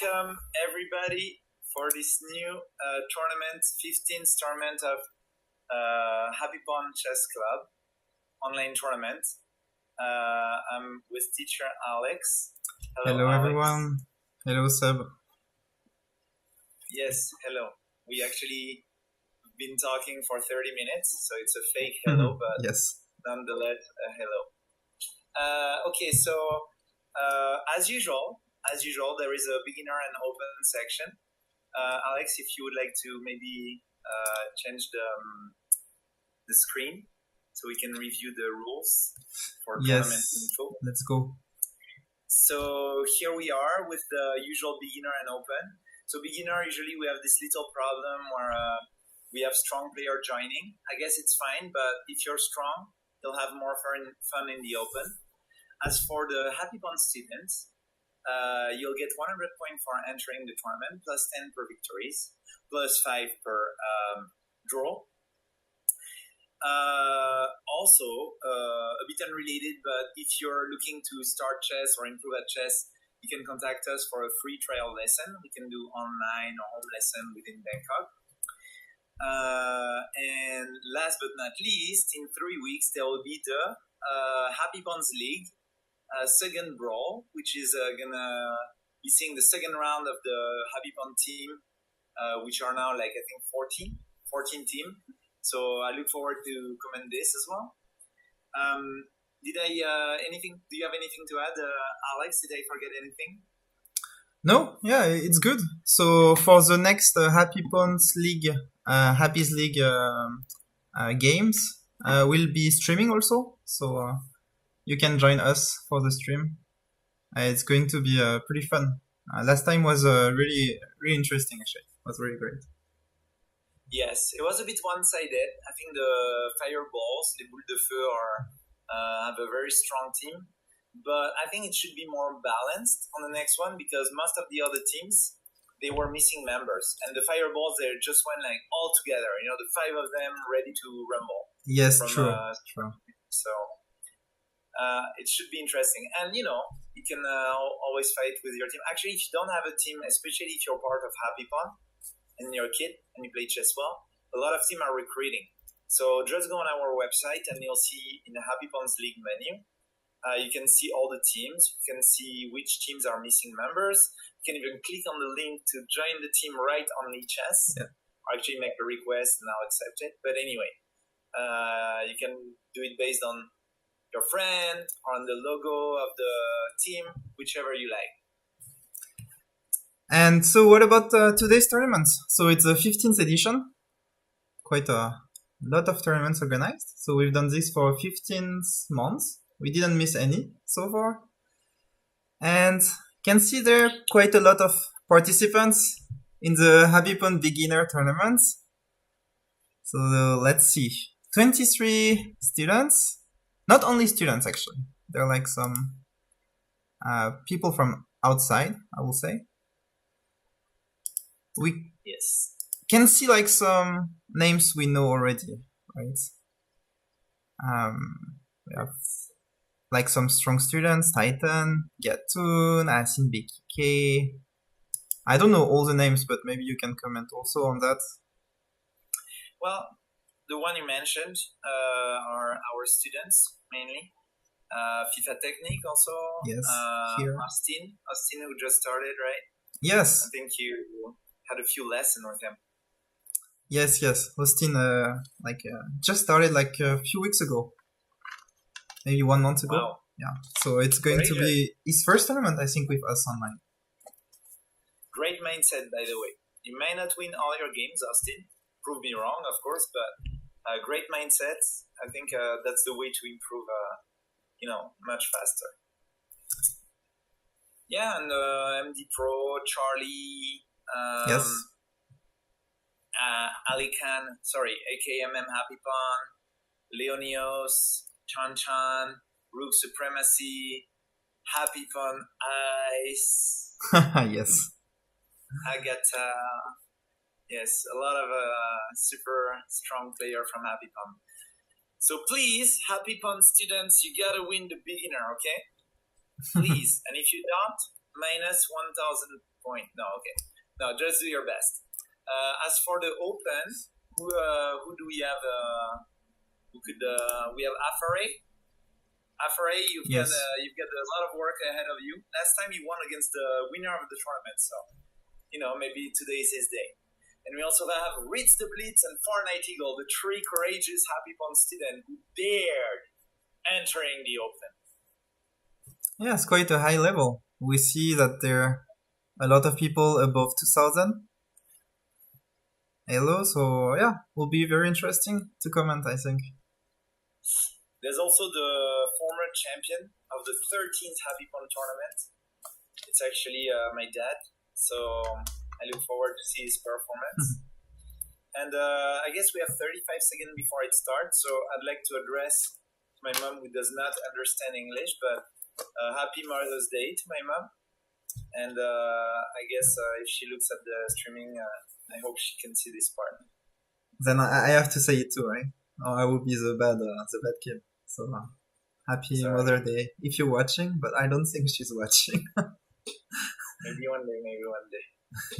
Welcome everybody for this new tournament, 15th tournament of HPOT Chess Club online tournament. I'm with teacher Alex. Hello Alex. everyone. Hello Seb. Yes, hello. We actually been talking for 30 minutes, so it's a fake hello, but yes, nonetheless a hello. Okay, so as usual, there is a beginner and open section. Alex, if you would like to maybe change the screen so we can review the rules for tournament info. Let's go. So here we are with the usual beginner and open. So beginner, usually we have this little problem where we have strong player joining. I guess it's fine, but if you're strong, you'll have more fun in the open. As for the HPOT students, you'll get 100 points for entering the tournament, plus 10 per victories, plus 5 per draw. Also, a bit unrelated, but if you're looking to start chess or improve at chess, you can contact us for a free trial lesson. We can do online or home lesson within Bangkok. And last but not least, in 3 weeks, there will be the HPOT League second brawl, which is gonna be seeing the second round of the HPOT team, which are now like I think 14 team. So I look forward to comment this as well. Do you have anything to add, Alex? Did I forget anything? No, yeah, it's good. So for the next HPOT League, Happy's League games, we'll be streaming also. So you can join us for the stream. It's going to be pretty fun. Last time was really interesting, actually. It was really great. Yes, it was a bit one-sided. I think the Fireballs, les Boules de Feu, have a very strong team. But I think it should be more balanced on the next one because most of the other teams, they were missing members. And the Fireballs, they just went like all together. You know, the 5 of them ready to rumble. Yes, true. So it should be interesting. And, you know, you can always fight with your team. Actually, if you don't have a team, especially if you're part of HPOT, and you're a kid and you play chess well, a lot of teams are recruiting. So just go on our website and you'll see in the HPOT League menu, you can see all the teams. You can see which teams are missing members. You can even click on the link to join the team right on Chess. Yeah. actually make a request and I'll accept it. But anyway, you can do it based on your friend, on the logo of the team, whichever you like. And so what about today's tournament? So it's the 15th edition. Quite a lot of tournaments organized. So we've done this for 15 months. We didn't miss any so far. And can see there are quite a lot of participants in the HPOT beginner tournaments. So let's see. 23 students. Not only students, actually. There are like some people from outside, I will say. We Yes. can see like some names we know already, right? We have like some strong students: Titan, Gatun, Asin BKK. I don't know all the names, but maybe you can comment also on that. Well, the one you mentioned are our students mainly. FIFA Technique also. Yes, here. Austin who just started, right? Yes. I think you had a few lessons with him. Yes. Austin, just started like a few weeks ago, maybe 1 month ago. Wow. Yeah. So it's going to be his first tournament, I think, with us online. Great mindset, by the way. You may not win all your games, Austin. Prove me wrong, of course, but great mindset. I think that's the way to improve. Much faster. Yeah, and MD Pro, Charlie. Yes. Ali Khan, AKMM Happy Pon, Leonios, Chan, Rook Supremacy, Happy Pon Ice. Yes. Agatha. Yes, a lot of super strong player from Happy Pon. So please, Happy Pon students, you gotta win the beginner, okay? Please. And if you don't, minus 1,000 point. No, okay. No, just do your best. As for the open, who do we have? We have Afare. Afare, you've got a lot of work ahead of you. Last time you won against the winner of the tournament, so maybe today is his day. And we also have Ritz the Blitz and Fortnite Eagle, the three courageous Happy Pon students who dared entering the open. Yeah, it's quite a high level. We see that there are a lot of people above 2,000. Hello, so yeah, will be very interesting to comment, I think. There's also the former champion of the 13th Happy Pon tournament. It's actually my dad, so I look forward to see his performance. And I guess we have 35 seconds before it starts, so I'd like to address my mom who does not understand English, but happy Mother's Day to my mom. And I guess if she looks at the streaming, I hope she can see this part. Then I have to say it too, right? Or I will be the bad kid. So happy Mother's Day if you're watching, but I don't think she's watching. Maybe one day.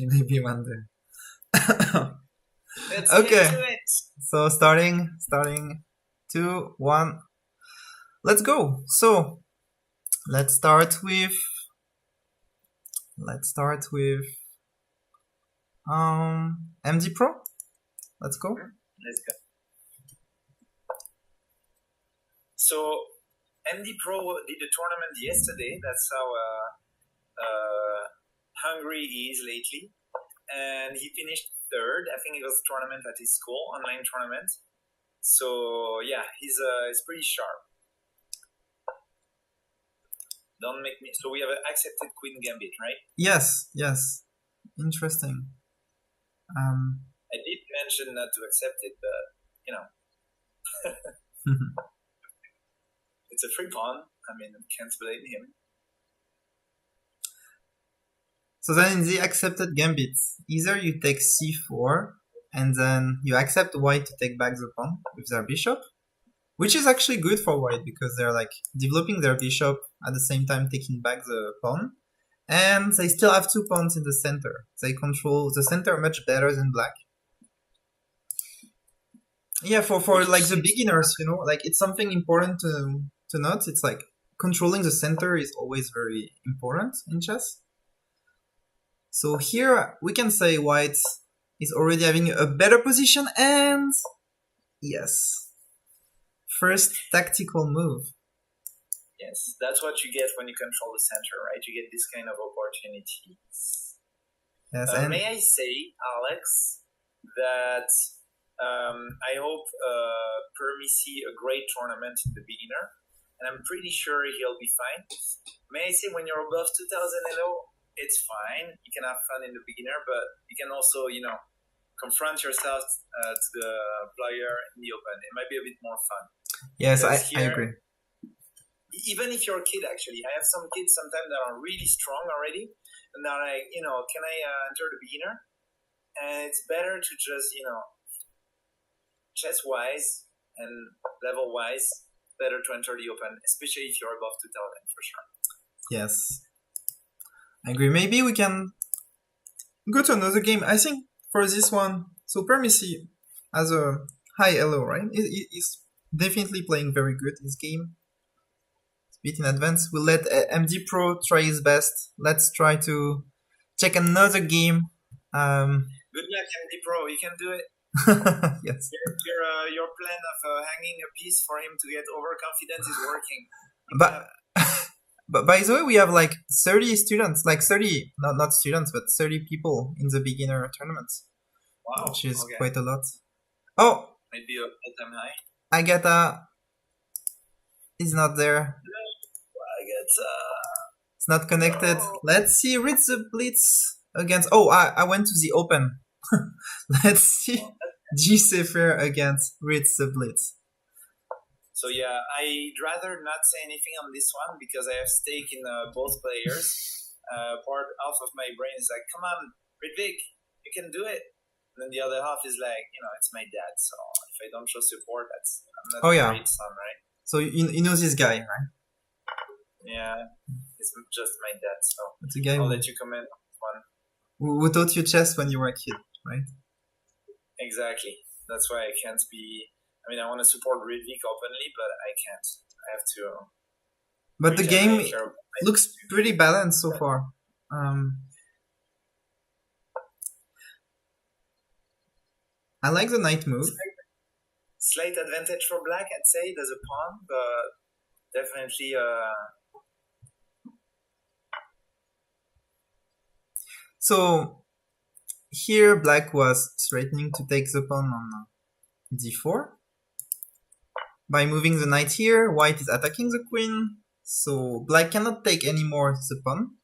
Maybe one day. Let's okay. get to it. So starting 2, 1. Let's go. So let's start with MD Pro. Let's go. Let's go. So MD Pro did the tournament yesterday. That's how hungry he is lately. And he finished third. I think it was a tournament at his school, online tournament. So yeah, he's pretty sharp. Don't make me. So we have accepted Queen Gambit, right? Yes. Interesting. I did mention not to accept it, but it's a free pawn. I mean, can't blame him. So then in the accepted gambits, either you take c4 and then you accept white to take back the pawn with their bishop, which is actually good for white because they're like developing their bishop at the same time taking back the pawn. And they still have 2 pawns in the center. They control the center much better than black. Yeah, for like the beginners, like it's something important to note. It's like controlling the center is always very important in chess. So here we can say white is already having a better position, and yes, first tactical move. Yes, that's what you get when you control the center, right? You get this kind of opportunities. Yes, may I say, Alex, that I hope Permi see a great tournament in the beginner, and I'm pretty sure he'll be fine. May I say, when you're above 2000 elo, it's fine. You can have fun in the beginner, but you can also, confront yourself to the player in the open. It might be a bit more fun. Yes, I agree. Even if you're a kid, actually, I have some kids sometimes that are really strong already, and they're like, can I enter the beginner? And it's better to just, chess-wise and level-wise, better to enter the open, especially if you're above 2000 for sure. Yes, I agree. Maybe we can go to another game. I think for this one, so Permisi has a high elo, right? He's definitely playing very good this game. Bit in advance. We'll let MD Pro try his best. Let's try to check another game. Good luck, MD Pro. You can do it. Yes. Your plan of hanging a piece for him to get overconfidence is working. But by the way, we have like 30 students, like 30, not students, but 30 people in the beginner tournament. Wow. Which is quite a lot. Oh! Maybe a all-time high. Agata is not there. It's not connected. Oh. Let's see. Read the blitz against. Oh, I went to the open. Let's see. G Safer against Read the blitz. So yeah, I'd rather not say anything on this one because I have stake in both players. Half of my brain is like, come on, Ridvik, you can do it. And then the other half is like, it's my dad. So if I don't show support, I'm not a great son, right? So you know this guy, right? Yeah, it's just my dad, so it's a guy I'll let you comment on one. Who taught you chess when you were a kid, right? Exactly. That's why I can't be... I want to support Ridvik openly, but I can't. I have to... But the game looks pretty balanced so far. I like the knight move. Slight advantage for black, I'd say. There's a pawn, but definitely... So here black was threatening to take the pawn on d4. By moving the knight here, white is attacking the queen. So black cannot take any more the pawn.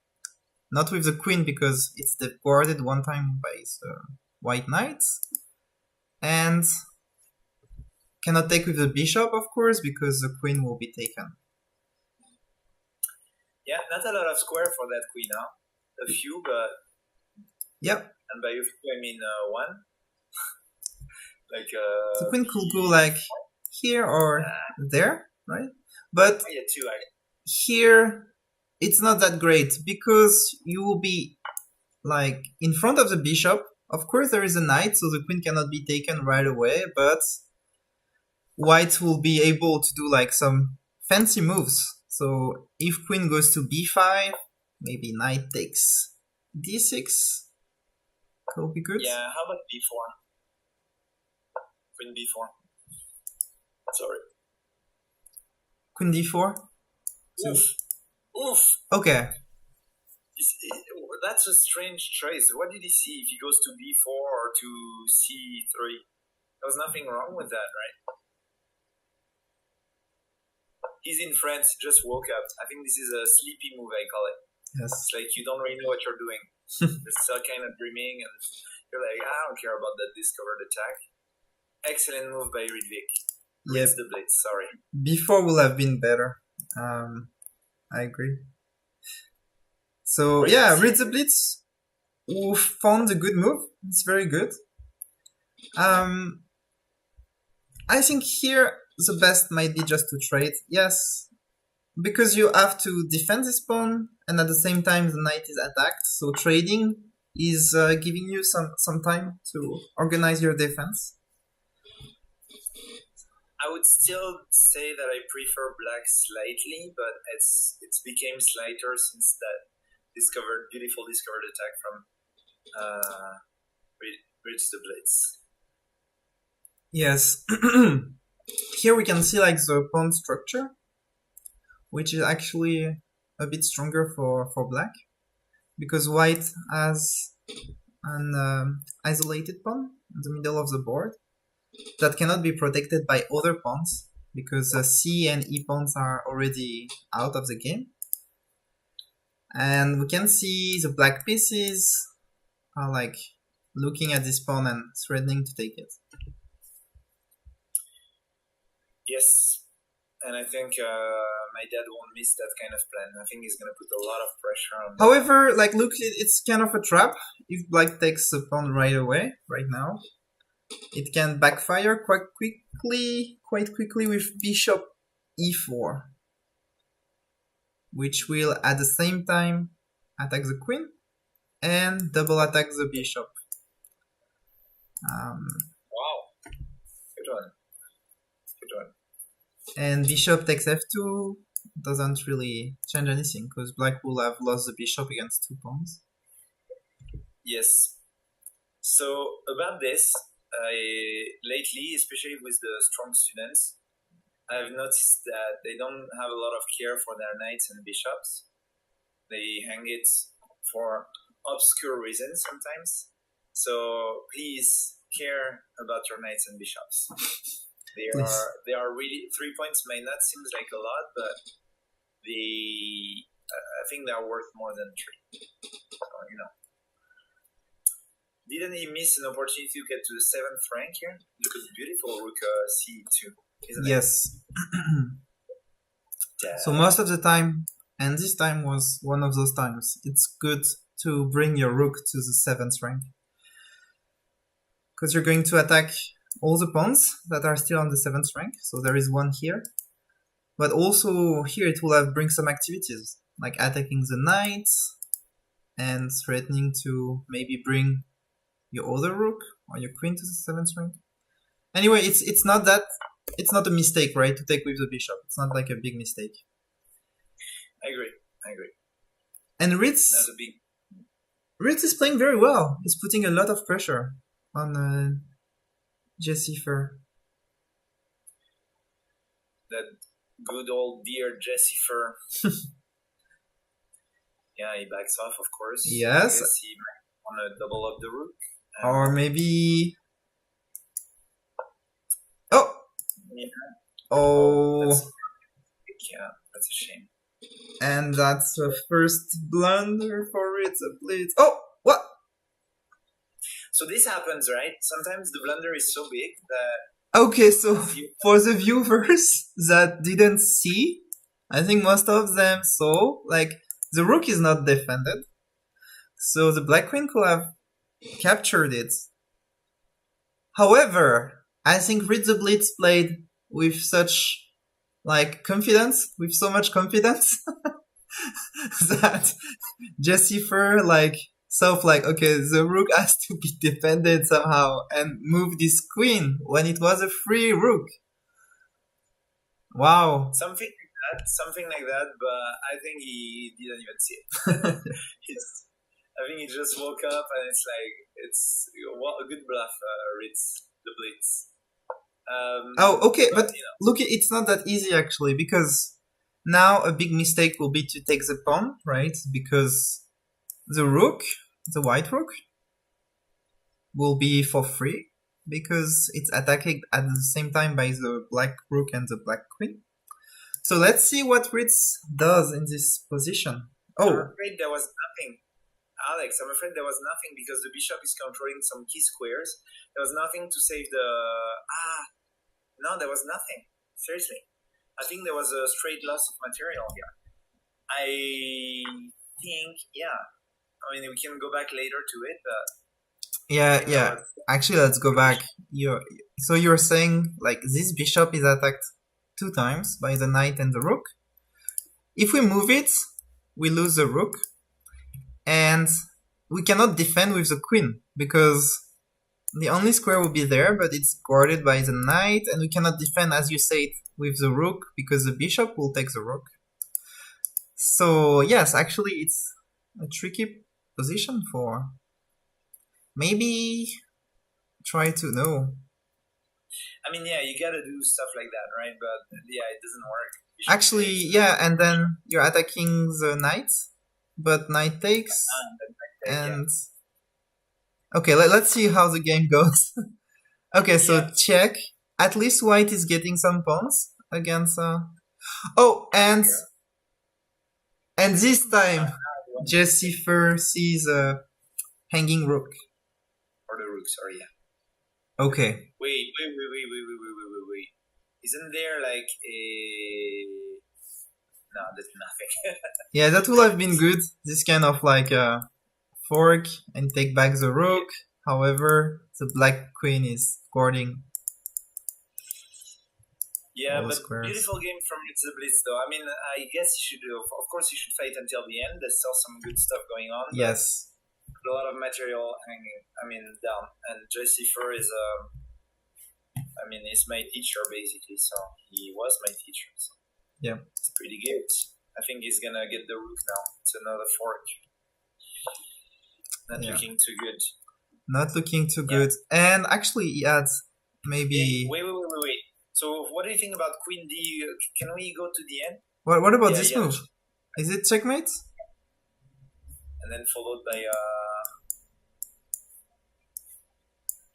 Not with the queen because it's guarded one time by the white knight. And cannot take with the bishop, of course, because the queen will be taken. Yeah, not a lot of square for that queen, huh? A few, but... Yep. And by a few, I mean one. Like the queen could go like here or there, right? But yeah, two, here it's not that great because you will be like in front of the bishop. Of course, there is a knight, so the queen cannot be taken right away, but white will be able to do like some fancy moves. So if queen goes to b5, maybe knight takes d6. Could be good. Yeah, how about b4? Queen b4. Sorry. Queen d4? Oof. Okay. That's a strange choice. What did he see if he goes to b4 or to c3? There was nothing wrong with that, right? He's in France, just woke up. I think this is a sleepy move, I call it. Yes. It's like you don't really know what you're doing. You're still kind of dreaming, and you're like, I don't care about that discovered attack. Excellent move by Ridvik. Yes. The blitz, sorry. Before will have been better. I agree. So read the blitz. Who found a good move. It's very good. I think here the best might be just to trade. Yes. Because you have to defend this pawn and at the same time the knight is attacked. So trading is giving you some time to organize your defense. I would still say that I prefer black slightly, but it's became slighter since that beautiful discovered attack from Reach the blitz. Yes. Here we can see like the pawn structure, which is actually a bit stronger for black, because white has an isolated pawn in the middle of the board that cannot be protected by other pawns, because C and E pawns are already out of the game. And we can see the black pieces are like looking at this pawn and threatening to take it. Yes, and I think my dad won't miss that kind of plan. I think he's gonna put a lot of pressure on. However, like look, it's kind of a trap. If black takes the pawn right away, right now, it can backfire quite quickly with bishop e4, which will at the same time attack the queen and double attack the bishop. Wow, good one. Good one. And bishop takes f2 doesn't really change anything, because black will have lost the bishop against 2 pawns. Yes. So about this, lately, especially with the strong students, I've noticed that they don't have a lot of care for their knights and bishops. They hang it for obscure reasons sometimes. So please care about your knights and bishops. They are really 3 points may not seem like a lot, but I think they are worth more than 3. So, you know. Didn't he miss an opportunity to get to the 7th rank here? Look at the beautiful rook c2, isn't yes. it? So most of the time, and this time was one of those times, it's good to bring your rook to the 7th rank, because you're going to attack all the pawns that are still on the 7th rank. So there is one here, but also here it will bring some activities, like attacking the knights and threatening to maybe bring your other rook or your queen to the 7th rank. Anyway, it's not a mistake, right, to take with the bishop. It's not like a big mistake. I agree. And Ritz is playing very well. He's putting a lot of pressure on Jesse Fur. That good old dear Jesse Fur. Yeah, he backs off, of course. Yes. I guess he want to double up the rook. Or maybe... Oh! Yeah. Oh! That's a shame. And that's the first blunder for Ritz. Blitz. Oh! What? So this happens, right? Sometimes the blunder is so big that... Okay, so for the viewers that didn't see, I think most of them saw, like, the rook is not defended. So the black queen could have captured it. However, I think Ritz the Blitz played with such, like, confidence, with so much confidence, that Jesse Fur, like, okay, the rook has to be defended somehow, and move this queen when it was a free rook. Wow. Something like that, but I think he didn't even see it. I think he just woke up and it's a good bluff, Ritz the Blitz. Okay, but look, it's not that easy actually, because now a big mistake will be to take the pawn, right? Because the rook, the white rook, will be for free, because it's attacked at the same time by the black rook and the black queen. So let's see what Ritz does in this position. Oh, I'm afraid there was nothing. Alex, I'm afraid there was nothing, because the bishop is controlling some key squares. There was nothing to save the... No, there was nothing. Seriously. I think there was a straight loss of material here. I think, yeah. I mean, we can go back later to it, but... Yeah. Actually, let's go back. So you're saying, like, this bishop is attacked 2 times by the knight and the rook. If we move it, we lose the rook. And we cannot defend with the queen, because the only square will be there, but it's guarded by the knight, and we cannot defend, as you said, with the rook, because the bishop will take the rook. So yes, actually it's a tricky position for... Maybe try to know. I mean, yeah, you gotta do stuff like that, right? But yeah, it doesn't work. You should Actually, take yeah, and then you're attacking the knight, but knight takes, the tech, yeah. and okay, let's see how the game goes. Okay, so Yeah. check. At least white is getting some pawns against. Oh, and this time Jesse Fur sees a hanging rook. Or the rook, sorry, yeah. Okay. Wait. Isn't there like a... No, there's nothing. Yeah, that would have been good. This kind of like fork and take back the rook. However, the black queen is guarding Yeah, all the but squares. beautiful game from It's the Blitz, though. I mean, I guess you should do. Of course, you should fight until the end. There's still some good stuff going on. But Yes. a lot of material hanging. I mean, down. And Jesse Fur is I mean, he's my teacher basically. So he was my teacher. So Yeah. it's pretty good. I think he's gonna get the rook now. It's another fork. Not looking too good. Not looking too good. And actually, he adds maybe. Wait. So, what do you think about Queen D? Can we go to the end? What about this move? Is it checkmate? And then followed by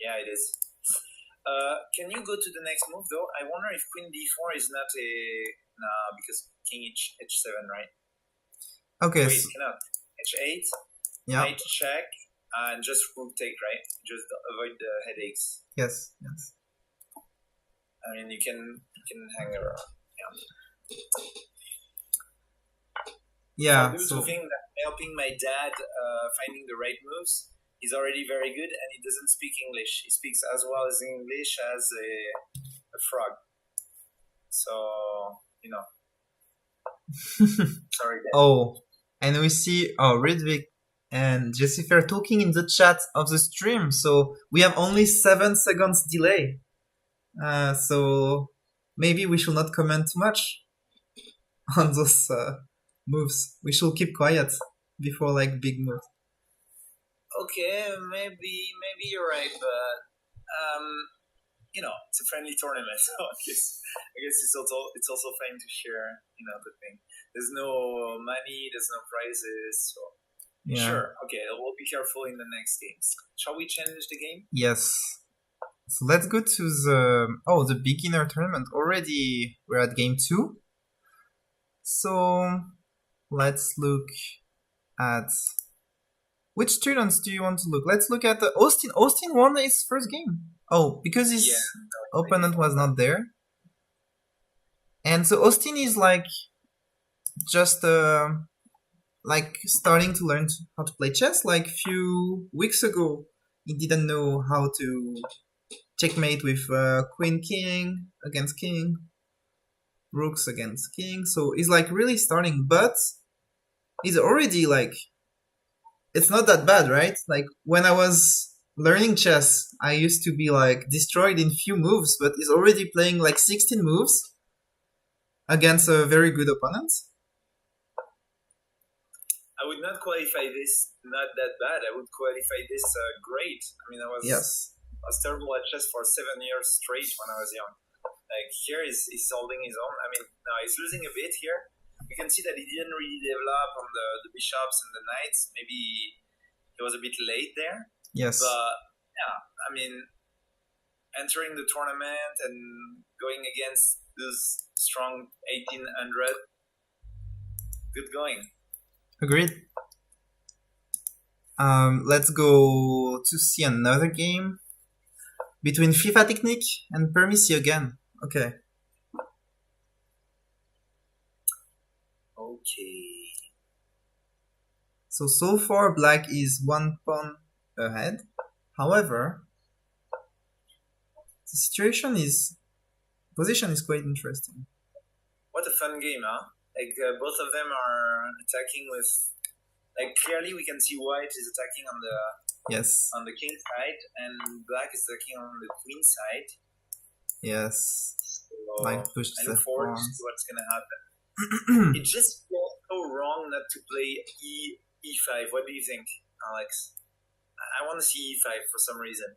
yeah, it is. Can you go to the next move though? I wonder if Queen D4 is not a because King H7, right? Okay. Wait, cannot H8. Yeah. Knight check and just rook take, right? Just avoid the headaches. Yes. I mean, you can hang around. Yeah. So think that helping my dad finding the right moves. He's already very good, and he doesn't speak English. He speaks as well as English as a frog. So Sorry, Dad. Oh, and we see Ridvik and Jessifer talking in the chat of the stream. So we have only 7 seconds delay. So maybe we should not comment too much on those moves. We should keep quiet before like big moves. Okay, maybe you're right, but it's a friendly tournament, so I guess it's also fine to share, the thing. There's no money, there's no prizes, so yeah. Sure. Okay, we'll be careful in the next games. Shall we change the game? Yes. So let's go to the beginner tournament. Already we're at game 2. So let's look at which students do you want to look? Let's look at Austin. Austin won his first game. Oh, because his opponent was not there. And so Austin is like just like starting to learn how to play chess. Like few weeks ago, he didn't know how to checkmate with queen king against king, rooks against king. So he's like really starting, but he's already like, it's not that bad, right? Like when I was learning chess, I used to be like destroyed in few moves, but he's already playing like 16 moves against a very good opponent. I would not qualify this not that bad. I would qualify this great. I mean, I was terrible at chess for 7 years straight when I was young. Like here, he's holding his own. I mean, now he's losing a bit here. You can see that he didn't really develop on the bishops and the knights. Maybe he was a bit late there. Yes. But yeah, I mean, entering the tournament and going against this strong 1800, good going. Agreed. Let's go to see another game between FIFA Technique and Permisi again. Okay. So far black is 1 pawn ahead. However, the position is quite interesting. What a fun game, huh? Like both of them are attacking with, like clearly we can see white is attacking on the king side and black is attacking on the queen side. Yes. So like push I look forward to what's gonna happen. It just feels so wrong not to play E5. What do you think, Alex? I want to see E5 for some reason.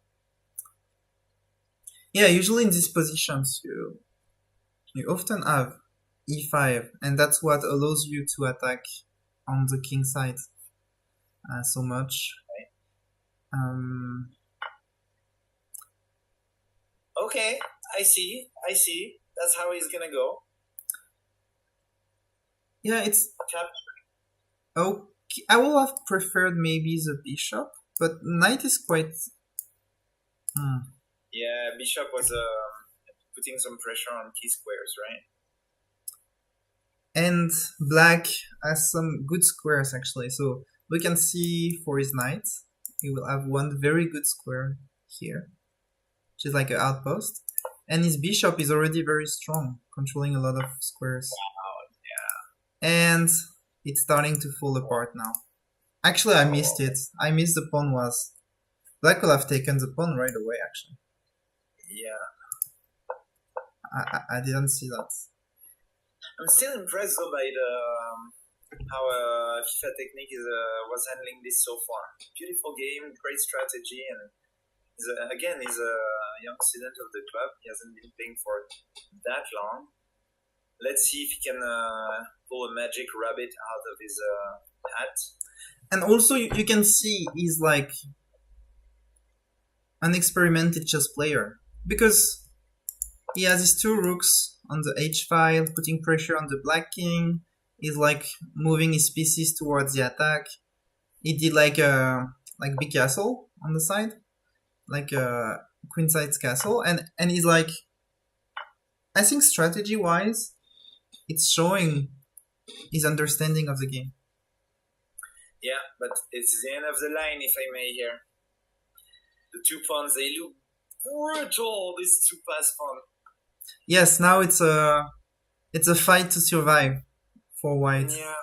Yeah, usually in these positions, you often have e5, and that's what allows you to attack on the king side so much. Um, Okay, I see. That's how he's gonna go. yeah, it's Cap. okay. I would have preferred maybe the bishop, but knight is quite. Hmm. Yeah, bishop was putting some pressure on key squares, right? And black has some good squares actually. So we can see for his knight, he will have one very good square here, which is like an outpost. And his bishop is already very strong, controlling a lot of squares. Wow. And it's starting to fall apart now. Actually, I missed Oh. it. I missed the pawn was. Black could have taken the pawn right away, actually. Yeah. I didn't see that. I'm still impressed though by the how FIFA Technique was handling this so far. Beautiful game, great strategy, and he's a young student of the club. He hasn't been playing for that long. Let's see if he can pull a magic rabbit out of his hat. And also, you can see he's like an experimented chess player because he has his two rooks on the h file, putting pressure on the black king. He's like moving his pieces towards the attack. He did like a big castle on the side, like a queen side's castle, and he's like, I think strategy wise, it's showing his understanding of the game. Yeah, but it's the end of the line, if I may here. The two pawns, they look brutal, this two pass pawn. Yes, now it's a fight to survive for white. Yeah.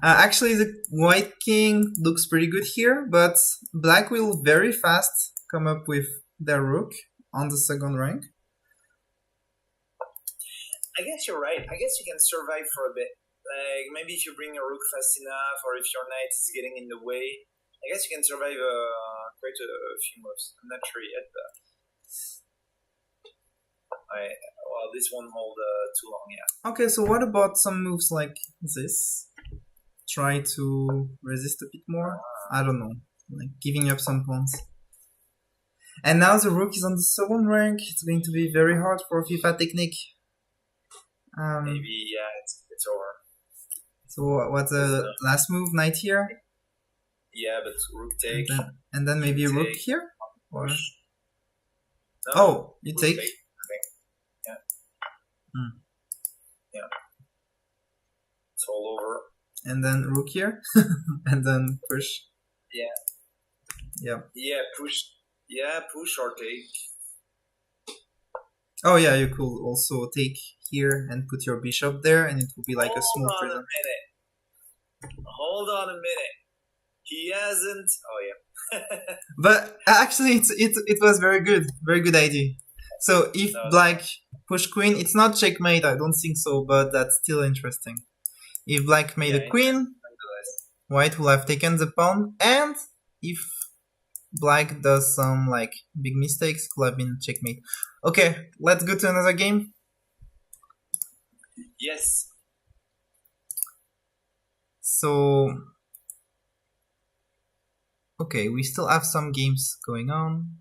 Actually, the white king looks pretty good here, but black will very fast come up with their rook on the second rank. I guess you're right. I guess you can survive for a bit. Like maybe if you bring your rook fast enough, or if your knight is getting in the way, I guess you can survive quite a few moves. I'm not sure yet, but well, this won't hold too long yet. Okay, so what about some moves like this? Try to resist a bit more. I don't know, like giving up some pawns. And now the rook is on the second rank. It's going to be very hard for FIFA Technique. Maybe it's over. So what's the last move? Knight here. Yeah, but rook take. And then maybe rook here. Or no, oh, you take. Yeah. Yeah. It's all over. And then rook here, and then push. Yeah. Yeah. Yeah, push. Yeah, push or take. Oh yeah, you could also take here and put your bishop there, and it will be like a small prison. Hold on a minute. He hasn't. Oh yeah. But actually, it was very good idea. So if black push queen, it's not checkmate. I don't think so, but that's still interesting. If black made a queen, white will have taken the pawn, and if black does some like big mistakes, could have been checkmate. Okay, let's go to another game. Yes. So, okay, we still have some games going on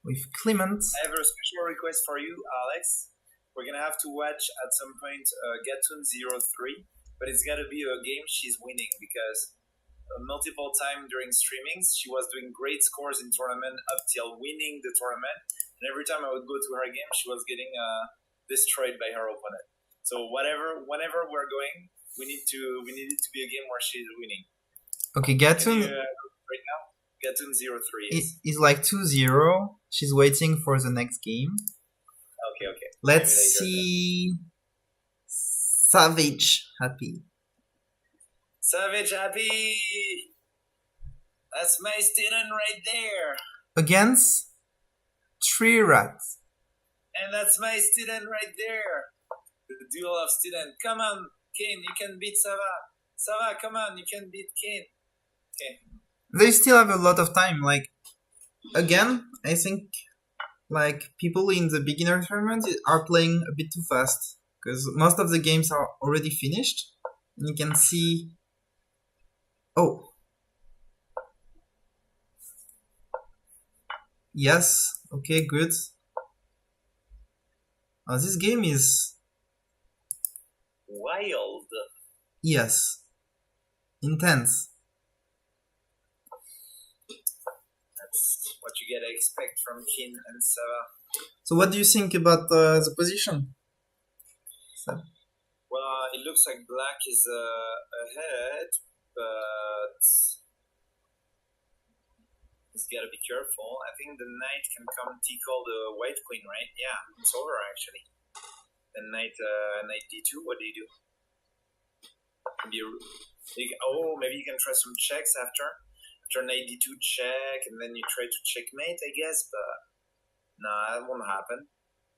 with Clement. I have a special request for you, Alex. We're gonna have to watch at some point Gatun 03, but it's gotta be a game she's winning because multiple time during streamings she was doing great scores in tournament up till winning the tournament, and every time I would go to her game she was getting destroyed by her opponent. So whenever we're going, we need it to be a game where she's winning. Okay, Gatun right now, Gatun 03 is like 2-0. She's waiting for the next game. Okay. Let's see. Savage Happy. Savage Happy! That's my student right there. Against 3 rats. And that's my student right there. The duel of students. Come on, Kane, you can beat Sava. Sava, come on, you can beat Kane. Okay. They still have a lot of time. Like, again, I think like people in the beginner tournament are playing a bit too fast because most of the games are already finished. And you can see, oh, yes, okay, good. This game is, Wild. yes, intense. That's what you gotta expect from Kin and Sava. So what do you think about the position? Well, it looks like black is ahead, but he's gotta be careful. I think the knight can come tickle the white queen, right? Yeah, it's over actually. The knight d2. What do you do? Maybe maybe you can try some checks after knight d2 check, and then you try to checkmate, I guess. But nah, that won't happen.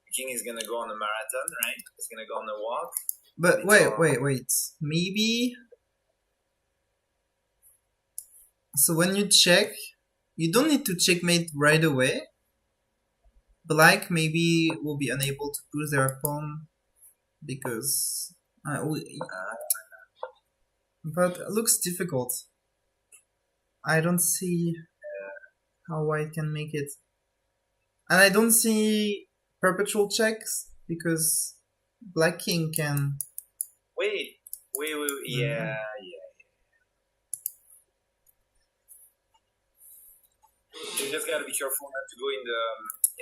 The king is gonna go on a marathon, right? He's gonna go on a walk. But wait. Maybe. So when you check, you don't need to checkmate right away. Black maybe will be unable to push their pawn because. But it looks difficult. I don't see how white can make it. And I don't see perpetual checks because black king can. Wait. Yeah. You just gotta be careful not to go in the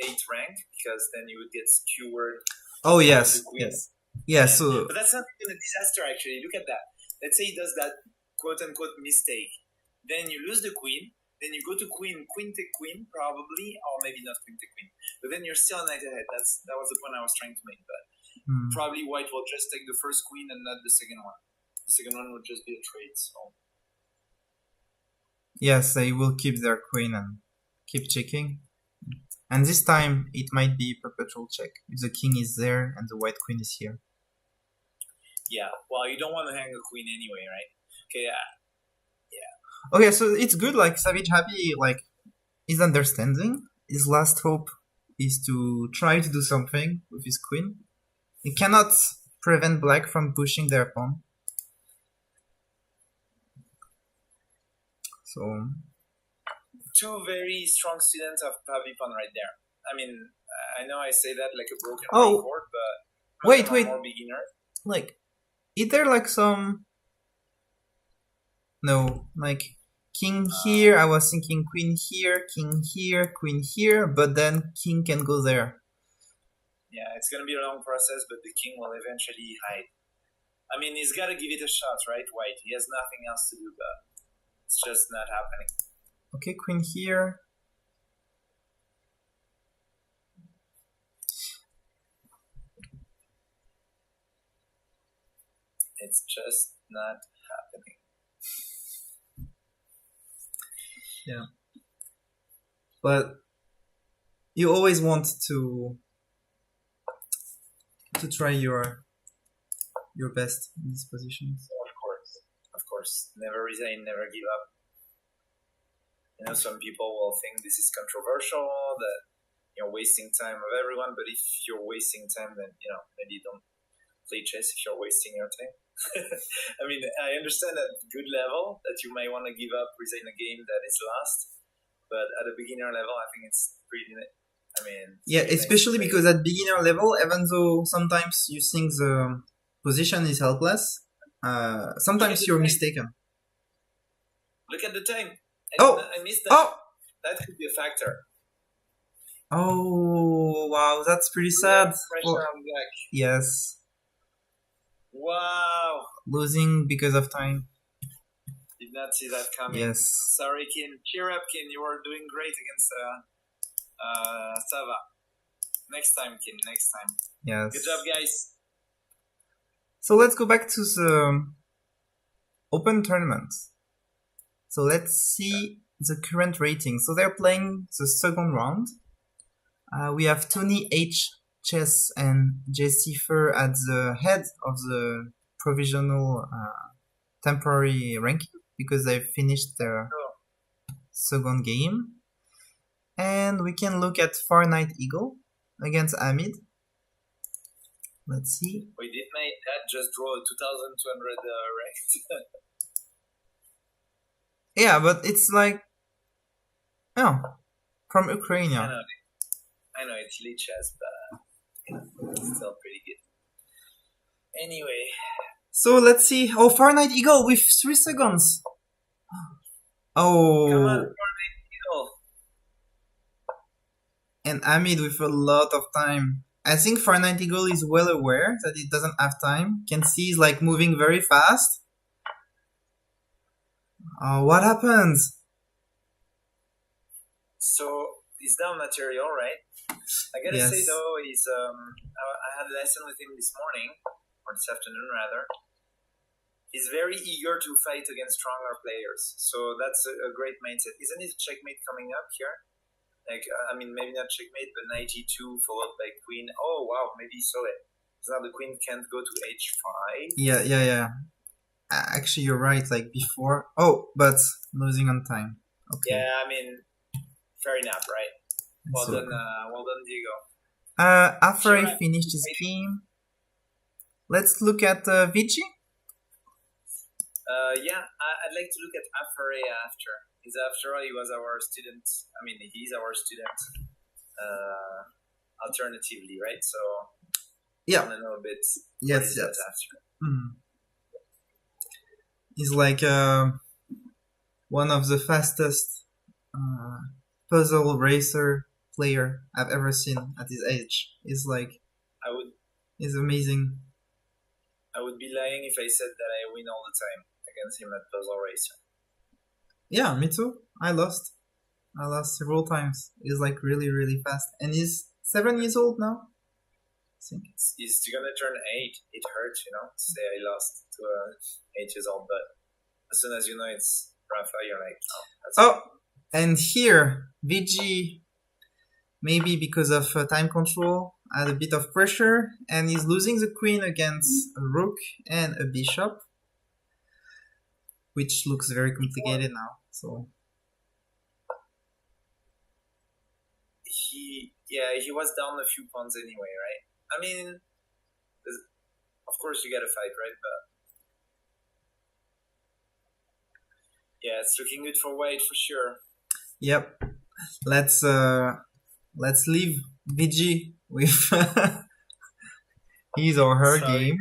8th rank because then you would get skewered. Oh yes. Yeah. So. But that's not even a disaster actually. Look at that. Let's say he does that quote unquote mistake. Then you lose the queen. Then you go to queen take queen probably, or maybe not queen take queen. But then you're still knight ahead. That was the point I was trying to make. But probably white will just take the first queen and not the second one. The second one would just be a trade. So. Yes, they will keep their queen and keep checking. And this time it might be perpetual check if the king is there and the white queen is here. Yeah, well, you don't want to hang a queen anyway, right? Okay, yeah. Okay, so it's good, like, Savage Happy, like, is understanding. His last hope is to try to do something with his queen. He cannot prevent black from pushing their pawn. So... Two very strong students of Happy Pawn right there. I mean, I know I say that like a broken record, but... Wait. More beginners. Like, is there like some... No, like, king here, I was thinking queen here, king here, queen here, but then king can go there. Yeah, it's gonna be a long process, but the king will eventually hide. I mean, he's gotta give it a shot, right, white? He has nothing else to do, but it's just not happening. Okay, queen here. It's just not happening. Yeah. But you always want to try your best in these positions. Of course. Never resign, never give up. You know, some people will think this is controversial, that you're wasting time of everyone, but if you're wasting time, then, you know, maybe don't play chess if you're wasting your time. I mean, I understand at good level that you might want to give up, resign a game that is lost, but at a beginner level, I think it's pretty. I mean, yeah, especially nice because at beginner level, even though sometimes you think the position is helpless, sometimes you're mistaken. Look at the time. I missed that. Oh, that could be a factor. Oh wow, that's pretty sad. Pressure on black. Yes. Wow. Losing because of time. Did not see that coming. Yes. Sorry, Kin. Cheer up, Kin. You are doing great against Sava. Next time, Kin. Next time. Yes. Good job, guys. So let's go back to the open tournament. So let's see the current rating. So they're playing the second round. We have Tony H. Chess and Jesse Fur at the head of the provisional temporary ranking because they finished their second game. And we can look at Far Night Eagle against Amid. Let's see. We did make that just draw 2,200 ranked. Yeah, but it's like, oh, from Ukraine. I know it's Lichess, but it's still pretty good. Anyway. So let's see. Oh, Far Night Eagle with 3 seconds. Oh. Come on, Far Night Eagle. And Amid with a lot of time. I think Far Night Eagle is well aware that it doesn't have time. Can see he's like moving very fast. What happens? So he's down material, right? I gotta Yes. say though, I had a lesson with him this morning, or this afternoon rather. He's very eager to fight against stronger players, so that's a great mindset. Isn't it checkmate coming up here? Like, I mean, maybe not checkmate, but knight e2 followed by queen. Oh wow, maybe he saw it. So now the queen can't go to h5. Yeah. Actually, you're right. Like before. Oh, but losing on time. Okay. Yeah, I mean, fair enough, right? Well done, Diego. After Sure. I finished this game, let's look at Vici. Yeah, I'd like to look at Afare after. After all, he was our student. I mean, he's our student. Alternatively, right? So Yeah. I want to know a bit. Yes. After. He's like one of the fastest puzzle racer player I've ever seen at his age. He's he's amazing. I would be lying if I said that I win all the time against him at Puzzle Racer. Yeah, me too. I lost several times. He's like really, really fast. And he's 7 years old now. I think. He's gonna turn 8. It hurts, to say I lost to a 8 years old, but as soon as you know it's Rafa, you're like, oh, and here, VG, maybe because of time control, had a bit of pressure, and he's losing the queen against a rook and a bishop, which looks very complicated now. So he was down a few pawns anyway, right? I mean, of course you gotta fight, right? But yeah, it's looking good for white for sure. Yep. Let's leave VG with his or her game.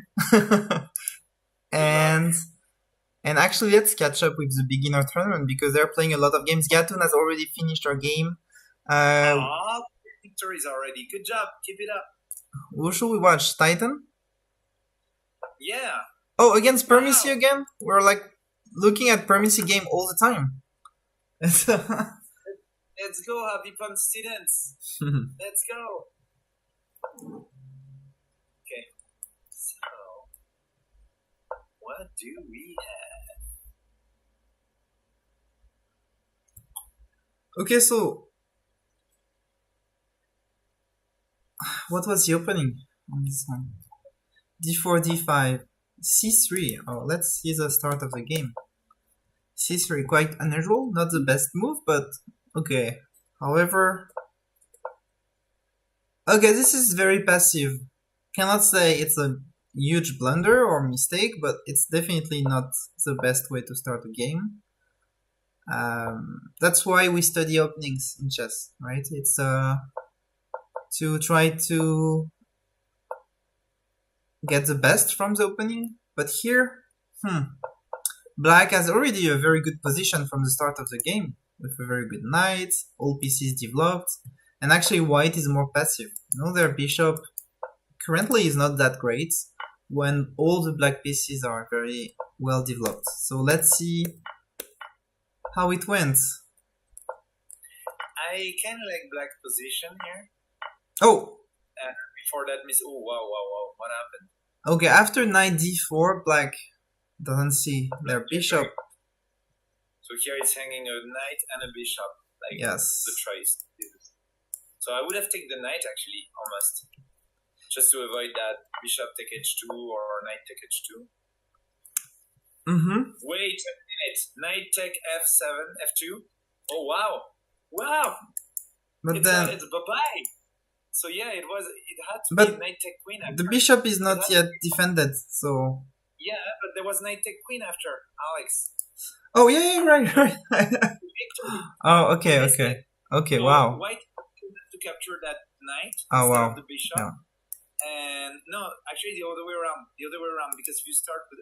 And actually, let's catch up with the beginner tournament because they're playing a lot of games. Gatun has already finished her game. Victories already. Good job. Keep it up. Who should we watch? Titan? Yeah. Oh, against Permisi again? We're like looking at Permisi game all the time. Let's go, happy fun students. Let's go. Okay. So, what do we have? Okay, so what was the opening on this one? D4, D5, C3. Oh, let's see the start of the game. C3, quite unusual, not the best move, but okay. However, okay, this is very passive. Cannot say it's a huge blunder or mistake, but it's definitely not the best way to start a game. That's why we study openings in chess, right? It's to try to get the best from the opening. But here, Black has already a very good position from the start of the game, with a very good knight, all pieces developed, and actually White is more passive. Their bishop currently is not that great when all the black pieces are very well developed. So let's see how it went. I kind of like Black position here. Oh! Before that miss. Oh, wow. What happened? Okay, after knight d4, Black doesn't see their bishop. So here it's hanging a knight and a bishop. Like yes. The choice. So I would have taken the knight actually, almost. Just to avoid that bishop take h2 or knight take h2. Wait a minute. Knight take f7, f2. Oh, wow. Wow! But then it's bye-bye. So yeah, it had to but be knight take queen after. the bishop is not yet defended, so yeah, but there was knight take queen after, Alex. oh yeah, right. Oh, okay. So Wow. white to capture that knight Oh, instead wow. of the bishop. Yeah. And no, actually the other way around. Because if you start with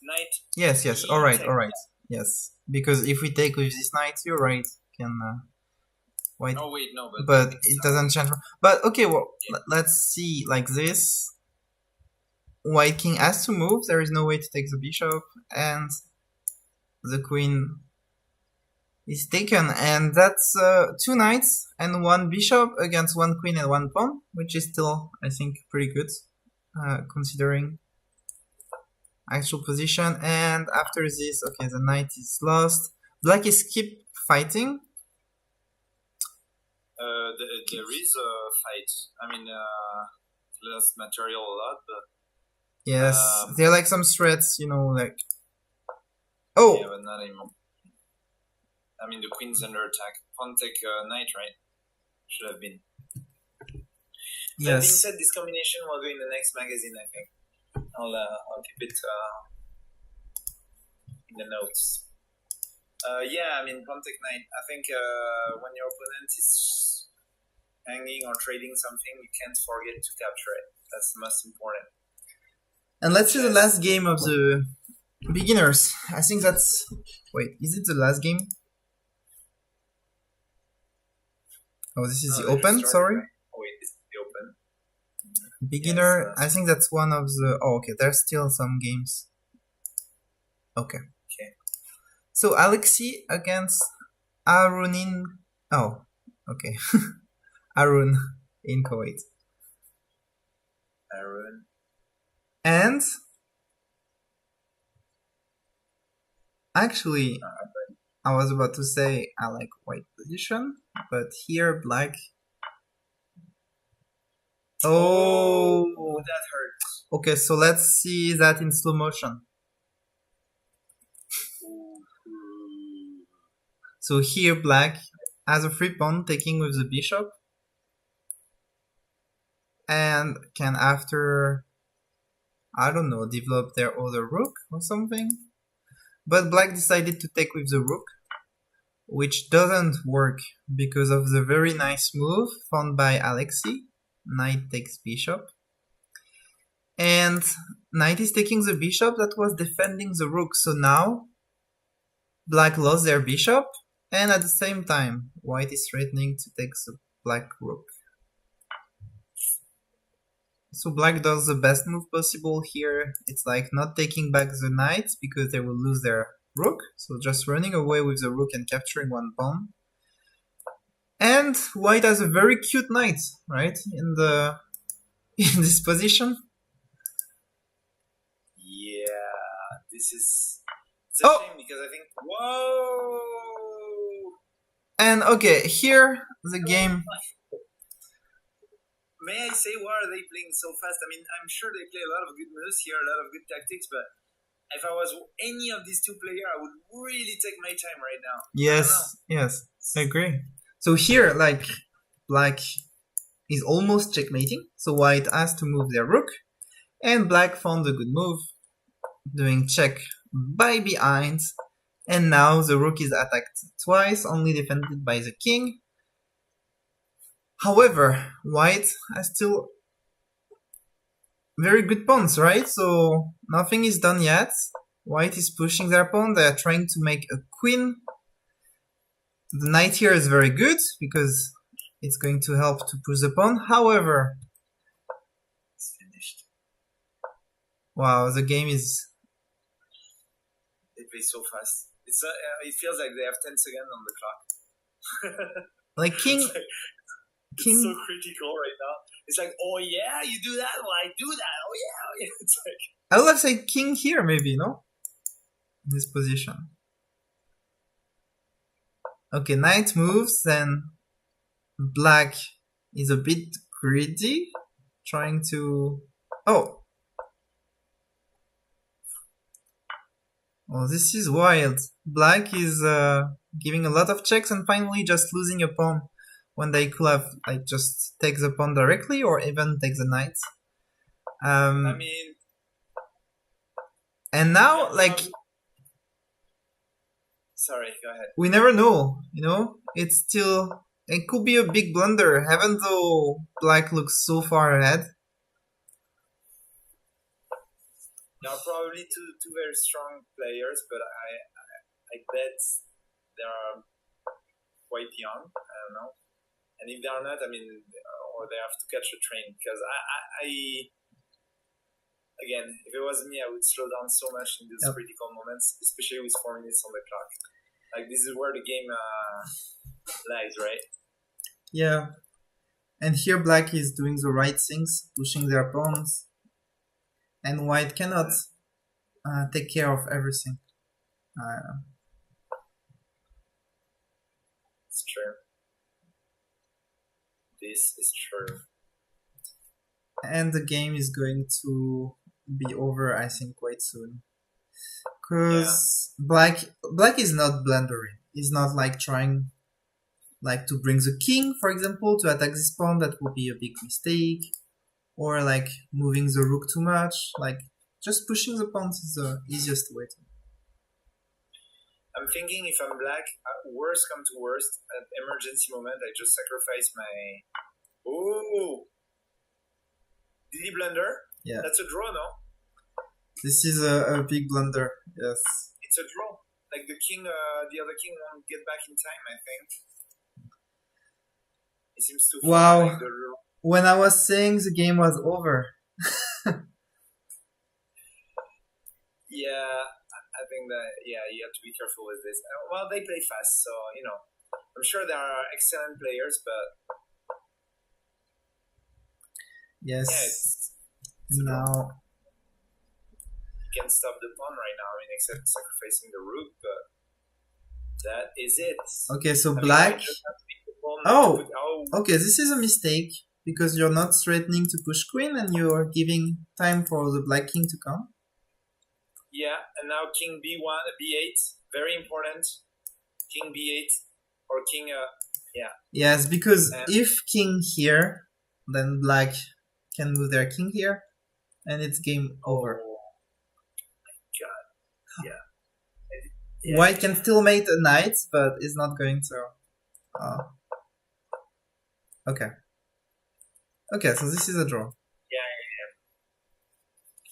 knight. Yes. All right. E10. Yes, because if we take with this knight, you're right. Can white. Oh wait, no, But it doesn't change. But okay, well, let's see like this. White king has to move. There is no way to take the bishop, and the queen is taken, and that's 2 knights and 1 bishop against 1 queen and 1 pawn, which is still, I think, pretty good, considering actual position. And after this, okay, the knight is lost. Black is keep fighting. There is a fight. I mean, lost material a lot, but yes, there are like some threats, like. Oh. Yeah, but not anymore. I mean, the queen's under attack. Pawn take knight, right? Should have been. Yes. That being said, this combination will go in the next magazine, I think. I'll keep it in the notes. Yeah, I mean, pawn take knight. I think when your opponent is hanging or trading something, you can't forget to capture it. That's the most important. And let's see the last game of the beginners. I think that's... Wait, is it the last game? Oh, this is the open, sorry. Oh wait, this is the open. Beginner, yes, I think that's one of the... Oh, okay, there's still some games. Okay. So Alexei against Arunin... Oh, okay. Arun in Kuwait. Arun. And... Actually, I was about to say I like white position, but here black... Oh, that hurts. Okay, so let's see that in slow motion. So here black has a free pawn taking with the bishop, and can after, I don't know, develop their other rook or something. But black decided to take with the rook, which doesn't work because of the very nice move found by Alexei. Knight takes bishop. And knight is taking the bishop that was defending the rook. So now black lost their bishop, and at the same time white is threatening to take the black rook. So black does the best move possible here. It's like not taking back the knight because they will lose their rook. So just running away with the rook and capturing one pawn. And white has a very cute knight, right? In this position. Yeah, this is... It's a shame because I think... Whoa! And okay, here the game... May I say, why are they playing so fast? I mean, I'm sure they play a lot of good moves here, a lot of good tactics, but if I was any of these two players, I would really take my time right now. Yes, I agree. So here, like, black is almost checkmating, so white has to move their rook, and black found a good move, doing check by behind, and now the rook is attacked twice, only defended by the king. However, white has still very good pawns, right? So nothing is done yet. White is pushing their pawn. They are trying to make a queen. The knight here is very good because it's going to help to push the pawn. However, it's finished. Wow, the game is... They play so fast. It feels like they have 10 seconds on the clock. Like king... It's so critical right now. It's like, oh yeah, you do that, well I do that. Oh yeah. It's like... I would have said king here, maybe, no? In this position. Okay, knight moves, then black is a bit greedy, trying to... Oh, this is wild. Black is giving a lot of checks and finally just losing a pawn. when they could have like just take the pawn directly or even take the knight. I mean, And now like sorry, go ahead. we never know, you know? It could be a big blunder, even though black looks so far ahead. There are probably two very strong players, but I bet they are quite young. I don't know. And if they are not, I mean, or they have to catch a train because again, if it was me, I would slow down so much in these critical moments, especially with 4 minutes on the clock. Like this is where the game lies, right? Yeah. And here black is doing the right things, pushing their pawns, and white cannot take care of everything. It's true. This is true. And the game is going to be over, I think, quite soon. Because black is not blundering. He's not like trying like to bring the king, for example, to attack this pawn. That would be a big mistake. Or like moving the rook too much. Like just pushing the pawns is the easiest way to. I'm thinking if I'm black, worst come to worst, at emergency moment, I just sacrifice my. Oh, did he blunder? Yeah. That's a draw, no? This is a big blunder. Yes. It's a draw. Like the king, the other king won't get back in time. I think. It seems to. Wow. Like when I was saying the game was over. Yeah, I think that you have to be careful with this. Well, they play fast, so I'm sure there are excellent players, but yes. Yeah, it's now you can't stop the pawn right now. I mean, except sacrificing the rook, but that is it. Okay, so black. Okay, this is a mistake because you're not threatening to push queen and you're giving time for the black king to come. Yeah, and now king b1, b8, very important. King b8 or king, Yes, because if king here, then black can move their king here, and it's game over. Oh my god! Yeah. White can still mate a knight, but it's not going to. Okay. Okay, so this is a draw. Yeah.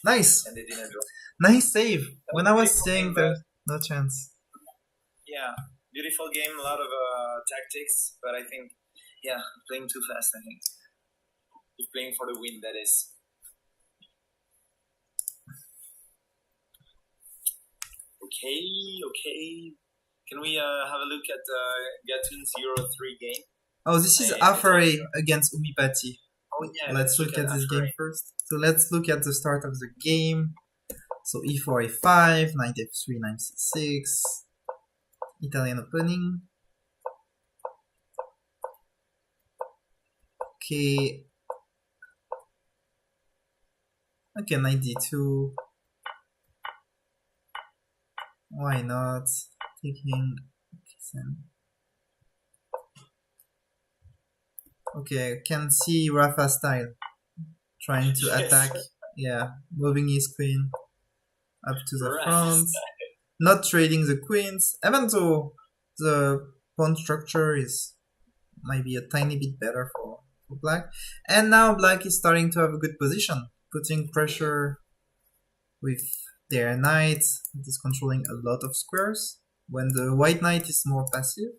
Nice. And they didn't draw. Nice save. When I was saying there's no chance. Yeah, beautiful game, a lot of tactics, but I think, playing too fast, I think. If playing for the win, that is. Okay. Can we have a look at Gatun's Euro 3 game? Oh, this is Afare against Umipati. Oh, yeah. Let's look at this game first. So let's look at the start of the game. So e4, a5, knight f3, knight c6. Italian opening. Okay. Okay, knight d2. Why not? Taking. Okay, can see Rafa style. Trying to attack. Yeah, moving his queen up to the front. Not trading the queens, even though the pawn structure is maybe a tiny bit better for black. And now black is starting to have a good position, putting pressure with their knight. It is controlling a lot of squares, when the white knight is more passive.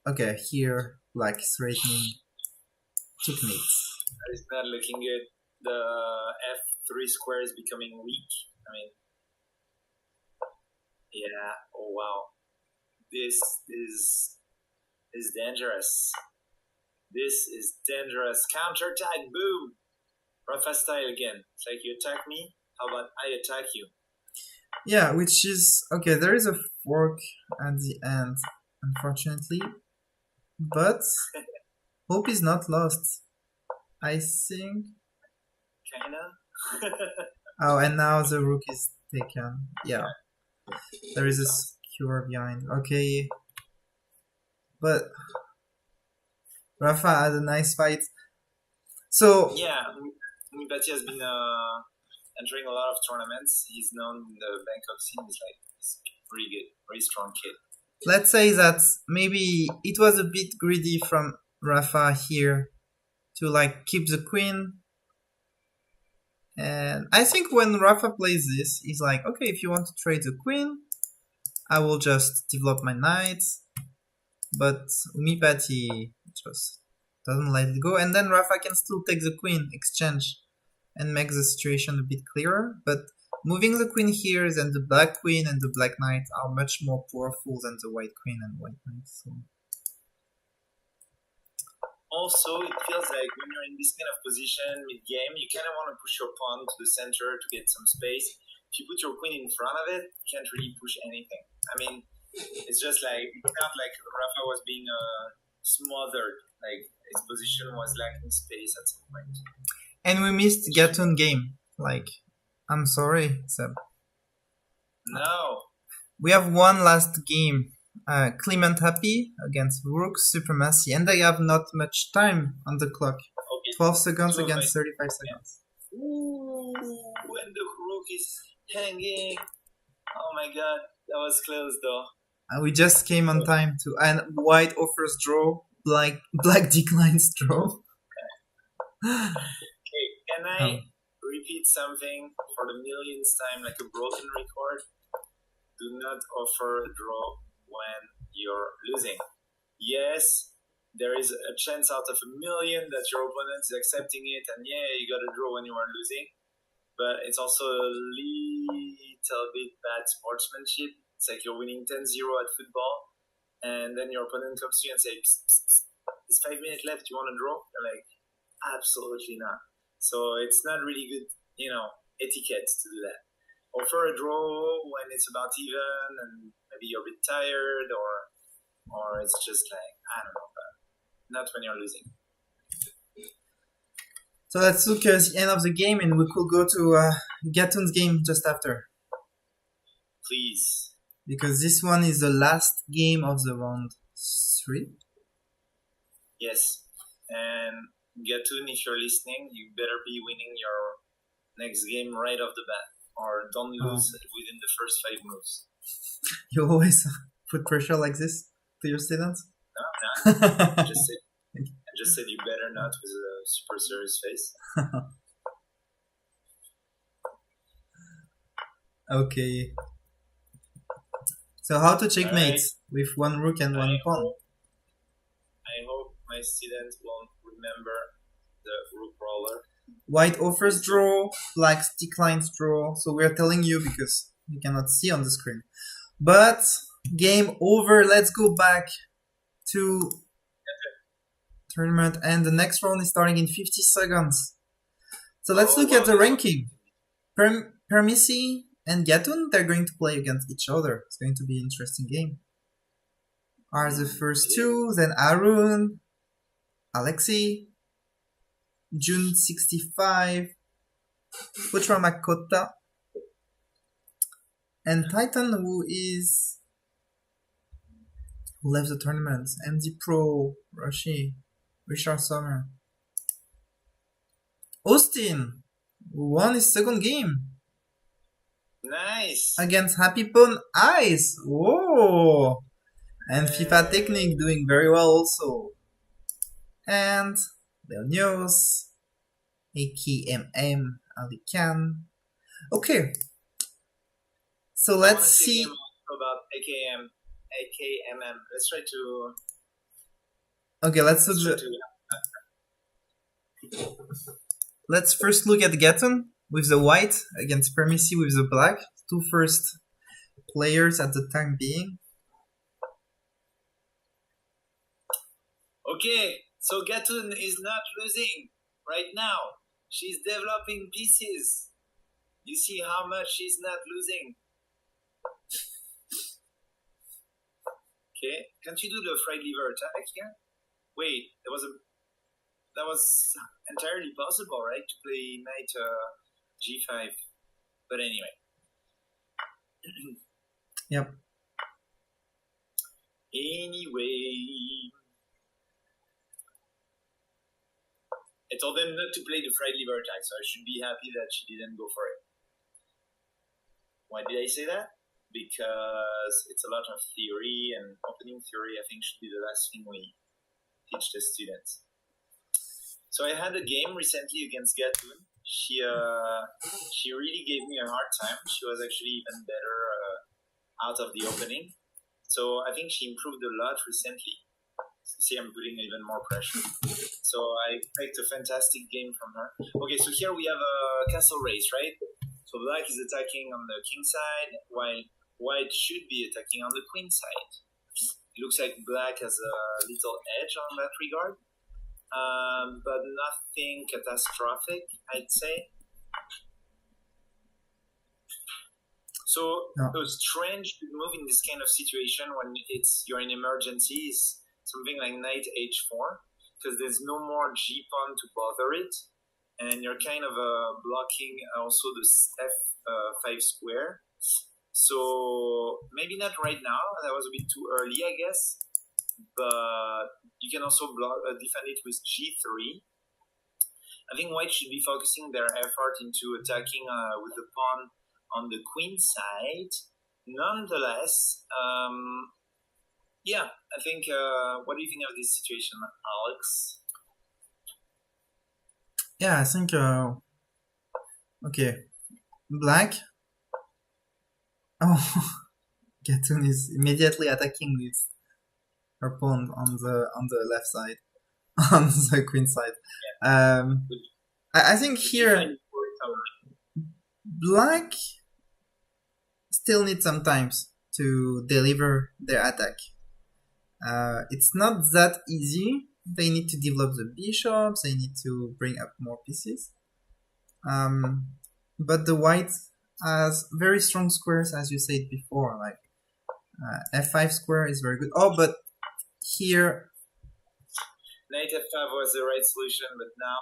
Okay, here black is threatening checkmate. It's not looking good. The f3 square is becoming weak. I mean, yeah. Oh wow, this is dangerous. This is dangerous. Counterattack, boom. Rafa style again. It's like you attack me. How about I attack you? Yeah, which is okay. There is a fork at the end, unfortunately, but hope is not lost. I think. Kinda. Oh, and now the rook is taken. Yeah. There is a You were behind. Okay. But Rafa had a nice fight. So Yeah, Mipati has been entering a lot of tournaments. He's known in the Bangkok scene. He's pretty good, very strong kid. let's say that maybe it was a bit greedy from Rafa here to like keep the queen. And I think when Rafa plays this, he's like, okay, if you want to trade the queen, I will just develop my knights. But Umipati just doesn't let it go. And then Rafa can still take the queen, exchange, and make the situation a bit clearer. But moving the queen here, then the black queen and the black knight are much more powerful than the white queen and white knight. So. Also, it feels like when you're in this kind of position mid-game, you kind of want to push your pawn to the center to get some space. If you put your queen in front of it, you can't really push anything. I mean, it's just like, it felt like Rafa was being smothered. Like, his position was lacking space at some point. And we missed Gatun game. Like, I'm sorry, Seb. No. We have one last game. Clement Happy against Rook Supremacy, and they have not much time on the clock. Okay. 12 seconds against 35 seconds. Yeah. Ooh, and the Rook is hanging. Oh my god, that was close though. We just came on time to, and white offers draw, black declines draw. Okay, can I repeat something for the millionth time, like a broken record? Do not offer a draw when you're losing. Yes, there is a chance out of a million that your opponent is accepting it, and yeah, you got a draw when you are losing. But it's also a little bit bad sportsmanship. It's like you're winning 10-0 at football, and then your opponent comes to you and says, psst, psst, psst, "There's 5 minutes left. You want to draw?" You're like, absolutely not. So it's not really good, etiquette to do that. Offer a draw when it's about even, and maybe you're a bit tired, or it's just like, I don't know, but not when you're losing. So let's look at the end of the game, and we could go to Gatun's game just after. Please. Because this one is the last game of the round 3. Yes. And Gatun, if you're listening, you better be winning your next game right off the bat, or don't lose within the first 5 moves. You always put pressure like this to your students? No. I just said you better not with a super serious face. Okay. So how to checkmate with one rook and one pawn? I hope my students won't remember the rook roller. White offers draw, black declines draw. So we're telling you because you cannot see on the screen. But game over. Let's go back to tournament, and the next round is starting in 50 seconds. So let's look at the ranking. Permisi and Gatun, they're going to play against each other. It's going to be an interesting game. Are the first two, then Arun, Alexei, June 65, Putra Makota, and Titan, who left the tournament, MD Pro, Richard Sommer. Austin, who won his second game. Nice. Against Happy Pone Ice. Whoa. And FIFA Technique doing very well also. And Leonios, AKMM, Ali Khan. Okay. So let's see about AKMM. Let's try to. Okay, let's first look at Gatun with the white against Permisi with the black. Two first players at the time being. Okay, so Gatun is not losing right now. She's developing pieces. You see how much she's not losing. Okay, can't you do the fried liver attack here? Wait, that was entirely possible, right? To play knight g5. But anyway. Yep. Anyway, I told them not to play the fried liver attack, so I should be happy that she didn't go for it. Why did I say that? Because it's a lot of theory, and opening theory, I think, should be the last thing we teach the students. So I had a game recently against Gatoon. She really gave me a hard time. She was actually even better out of the opening. So I think she improved a lot recently. See, I'm putting even more pressure. So I expect a fantastic game from her. Okay, so here we have a castle race, right? So black is attacking on the king side, while white should be attacking on the queen side. It looks like black has a little edge on that regard, but nothing catastrophic, I'd say. So No. a strange move in this kind of situation when you're in emergency is something like knight h4, because there's no more g pawn to bother it, and you're kind of blocking also the f5 square. So maybe not right now. That was a bit too early, I guess. But you can also defend it with g3. I think white should be focusing their effort into attacking with the pawn on the queen side. Nonetheless, yeah, I think. What do you think of this situation, Alex? Yeah, I think. Okay, black. Oh, Gatoon is immediately attacking with her pawn on the left side, on the queen side. I think here black still needs some time to deliver their attack. It's not that easy. They need to develop the bishops. They need to bring up more pieces. But the white has very strong squares, as you said before. Like f5 square is very good. Oh, but here knight f5 was the right solution, but now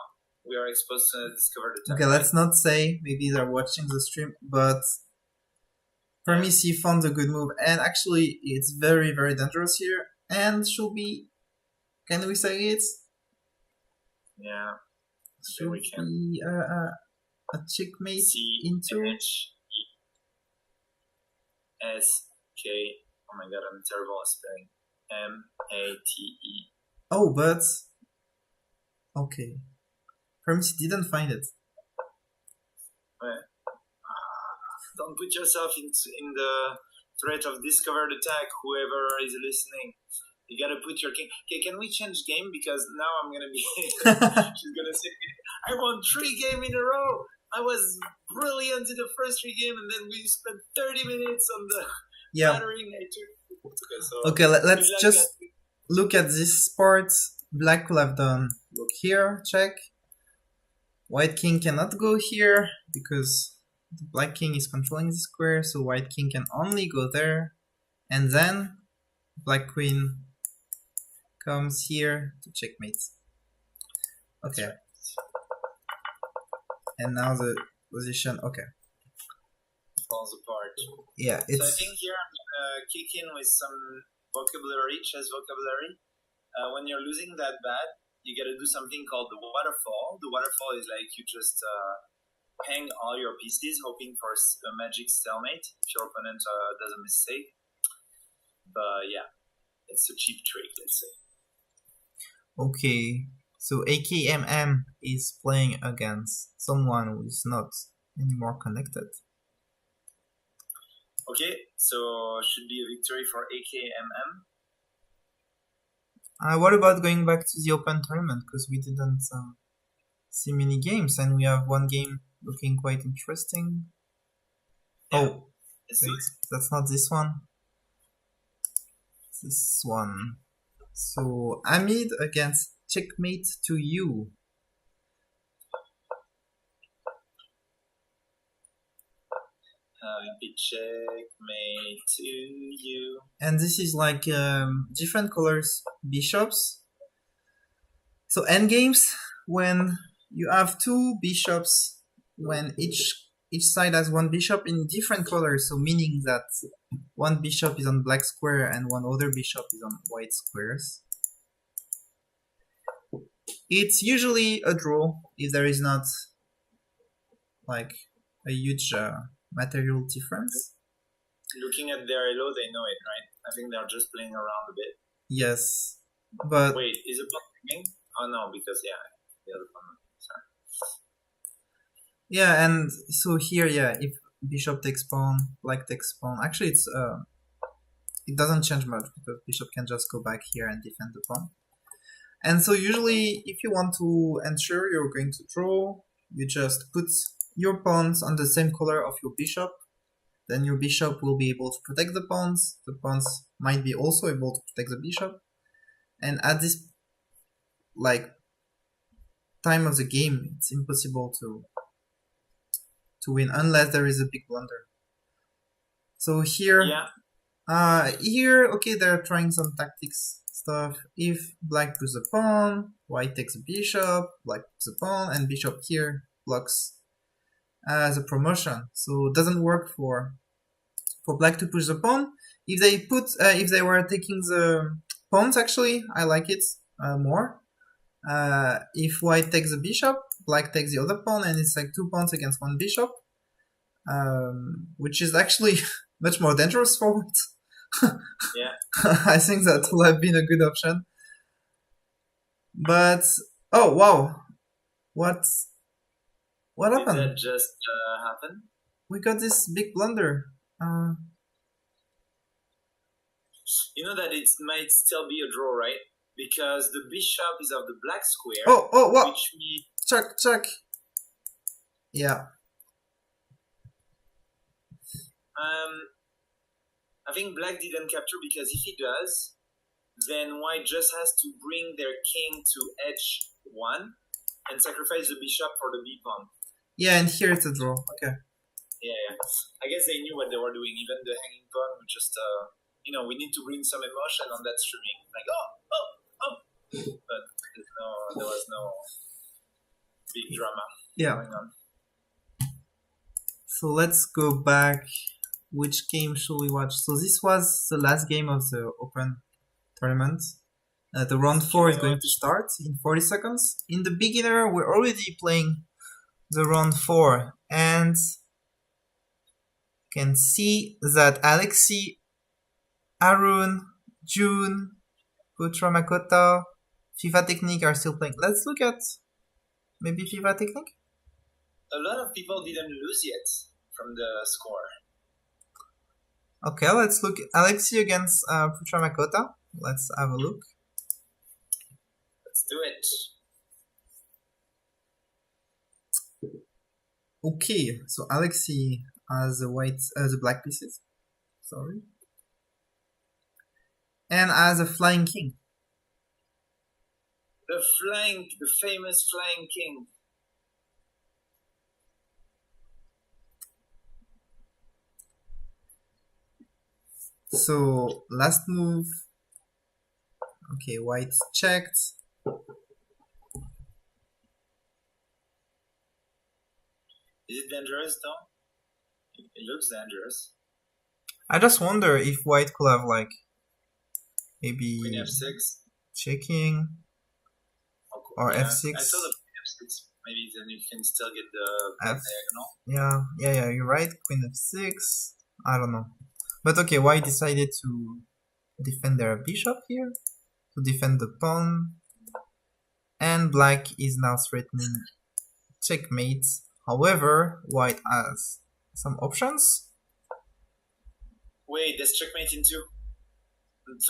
we are exposed to discover the time. Okay, let's not say maybe they're watching the stream, but for me, she found a good move, and actually, it's very, very dangerous here, and should be. Can we say it? Yeah, should we can. Be a checkmate into H E S K. Oh my god, I'm terrible at spelling. M-A-T-E. Oh, but okay. Perhaps he didn't find it. Well, don't put yourself in the threat of discovered attack, whoever is listening. You gotta put your king. Okay, can we change game? Because now I'm gonna be. She's gonna say, I won 3 games in a row. I was brilliant in the first 3 games, and then we spent 30 minutes on the battering. Okay, let's just look at this part. Black will have done. Look here, check. White king cannot go here because the black king is controlling the square, so white king can only go there. And then black queen comes here to checkmate. Okay. And now the position, okay. Falls apart. Yeah, it's... So I think here I'm gonna kick in with some vocabulary, chess vocabulary. When you're losing that bad, you gotta do something called the waterfall. The waterfall is like you just hang all your pieces, hoping for a magic stalemate if your opponent does a mistake. But yeah, it's a cheap trick, let's say. Okay, so AKMM is playing against someone who is not anymore connected. Okay, so should be a victory for AKMM. What about going back to the open tournament? Because we didn't see many games, and we have one game looking quite interesting. Yeah. Oh, wait, that's not this one. This one. So, Amid against checkmate to you. Checkmate to you. And this is like different colors bishops. So endgames, when you have 2 bishops, when each each side has one bishop in different colors, so meaning that one bishop is on black square and one other bishop is on white squares. It's usually a draw if there is not like a huge material difference. Looking at their elo, they know it, right? I think they're just playing around a bit. Yes, but wait, is it playing? Oh no, because the other one. Sorry. Yeah, and so here, if bishop takes pawn, black takes pawn. Actually, it doesn't change much because bishop can just go back here and defend the pawn. And so usually, if you want to ensure you're going to draw, you just put your pawns on the same color of your bishop. Then your bishop will be able to protect the pawns. The pawns might be also able to protect the bishop. And at this time of the game, it's impossible to win unless there is a big blunder. So here, okay, they're trying some tactics stuff. If black puts a pawn, white takes a bishop, black puts a pawn, and bishop here blocks as a promotion. So it doesn't work for black to push the pawn. If they were taking the pawns, actually, I like it more. If white takes a bishop, black takes the other pawn, and it's like 2 pawns against 1 bishop, which is actually much more dangerous for white. I think that will have been a good option. But oh wow, what happened? Did that just happen? We got this big blunder. You know that it might still be a draw, right? Because the bishop is of the black square. Oh, what? Which means... Check. Yeah. I think black didn't capture because if he does, then white just has to bring their king to h1 and sacrifice the bishop for the b pawn. Yeah, and here it's a draw. Okay. Yeah. I guess they knew what they were doing. Even the hanging pawn would just, we need to bring some emotion on that streaming. Like, oh. But there was no big drama going on. So let's go back. Which game should we watch? So this was the last game of the Open tournament. The round 4 is going to start in 40 seconds. In the beginner, we're already playing the round 4, and you can see that Alexei, Arun, June, Putra Makota, FIFA Technique are still playing. Let's look at maybe FIFA Technique. A lot of people didn't lose yet from the score. Okay, let's look. Alexei against Putra Makota. Let's have a look. Let's do it. Okay, so Alexei has the black pieces. Sorry. And as a flying king. The famous flying king. So last move. Okay, white checked. Is it dangerous though? It looks dangerous. I just wonder if white could have maybe Queen f6 checking or f6. I thought of f6. Maybe then you can still get the diagonal. Yeah, you're right. Queen f6. I don't know. But okay, white decided to defend their bishop here, to defend the pawn, and black is now threatening checkmate. However, white has some options. Wait, there's checkmate in 2,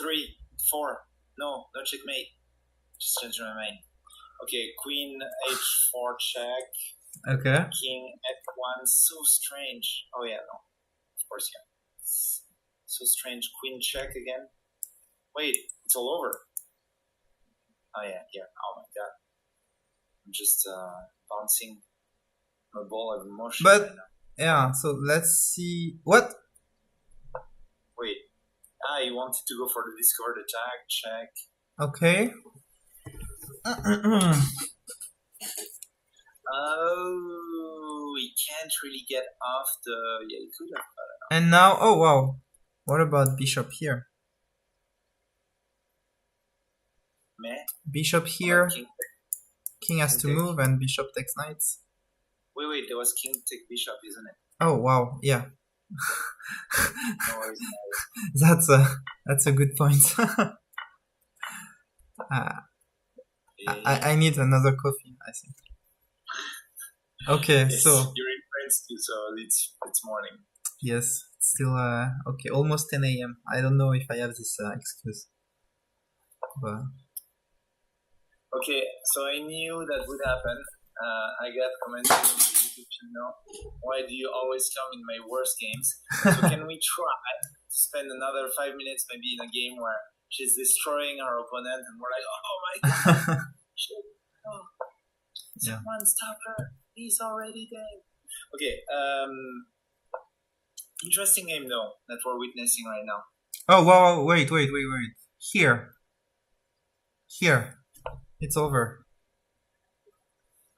3, 4. No checkmate. Just change my mind. Okay, queen h4 check. Okay. King f1. So strange. Oh yeah, no. Of course, yeah. So strange. Queen check again. Wait, it's all over. Oh yeah, here. Oh my god. I'm just bouncing a ball of emotion. But right now. Yeah, so let's see what. Wait. You wanted to go for the discard attack. Check. Okay. Oh, we can't really get off the... Yeah, he could have. And now, oh wow, what about bishop here? Meh. Bishop How here, about king? king has King to take? move, and bishop takes knight. Wait, there was king take bishop, isn't it? Oh wow, yeah. No worries, no worries. That's a good point. I need another coffee, I think. Okay, Yes, so you're in France too, so it's morning. yes, it's still okay, almost 10 a.m. I don't know if I have this excuse. But Okay, so I knew that would happen. I got comments on the YouTube channel. Why do you always come in my worst games? So can we try to spend another 5 minutes maybe in a game where she's destroying our opponent and we're like, oh my god, shit, oh, someone stop her, he's already dead. Okay, interesting game though that we're witnessing right now. oh wow, wait. Here. It's over.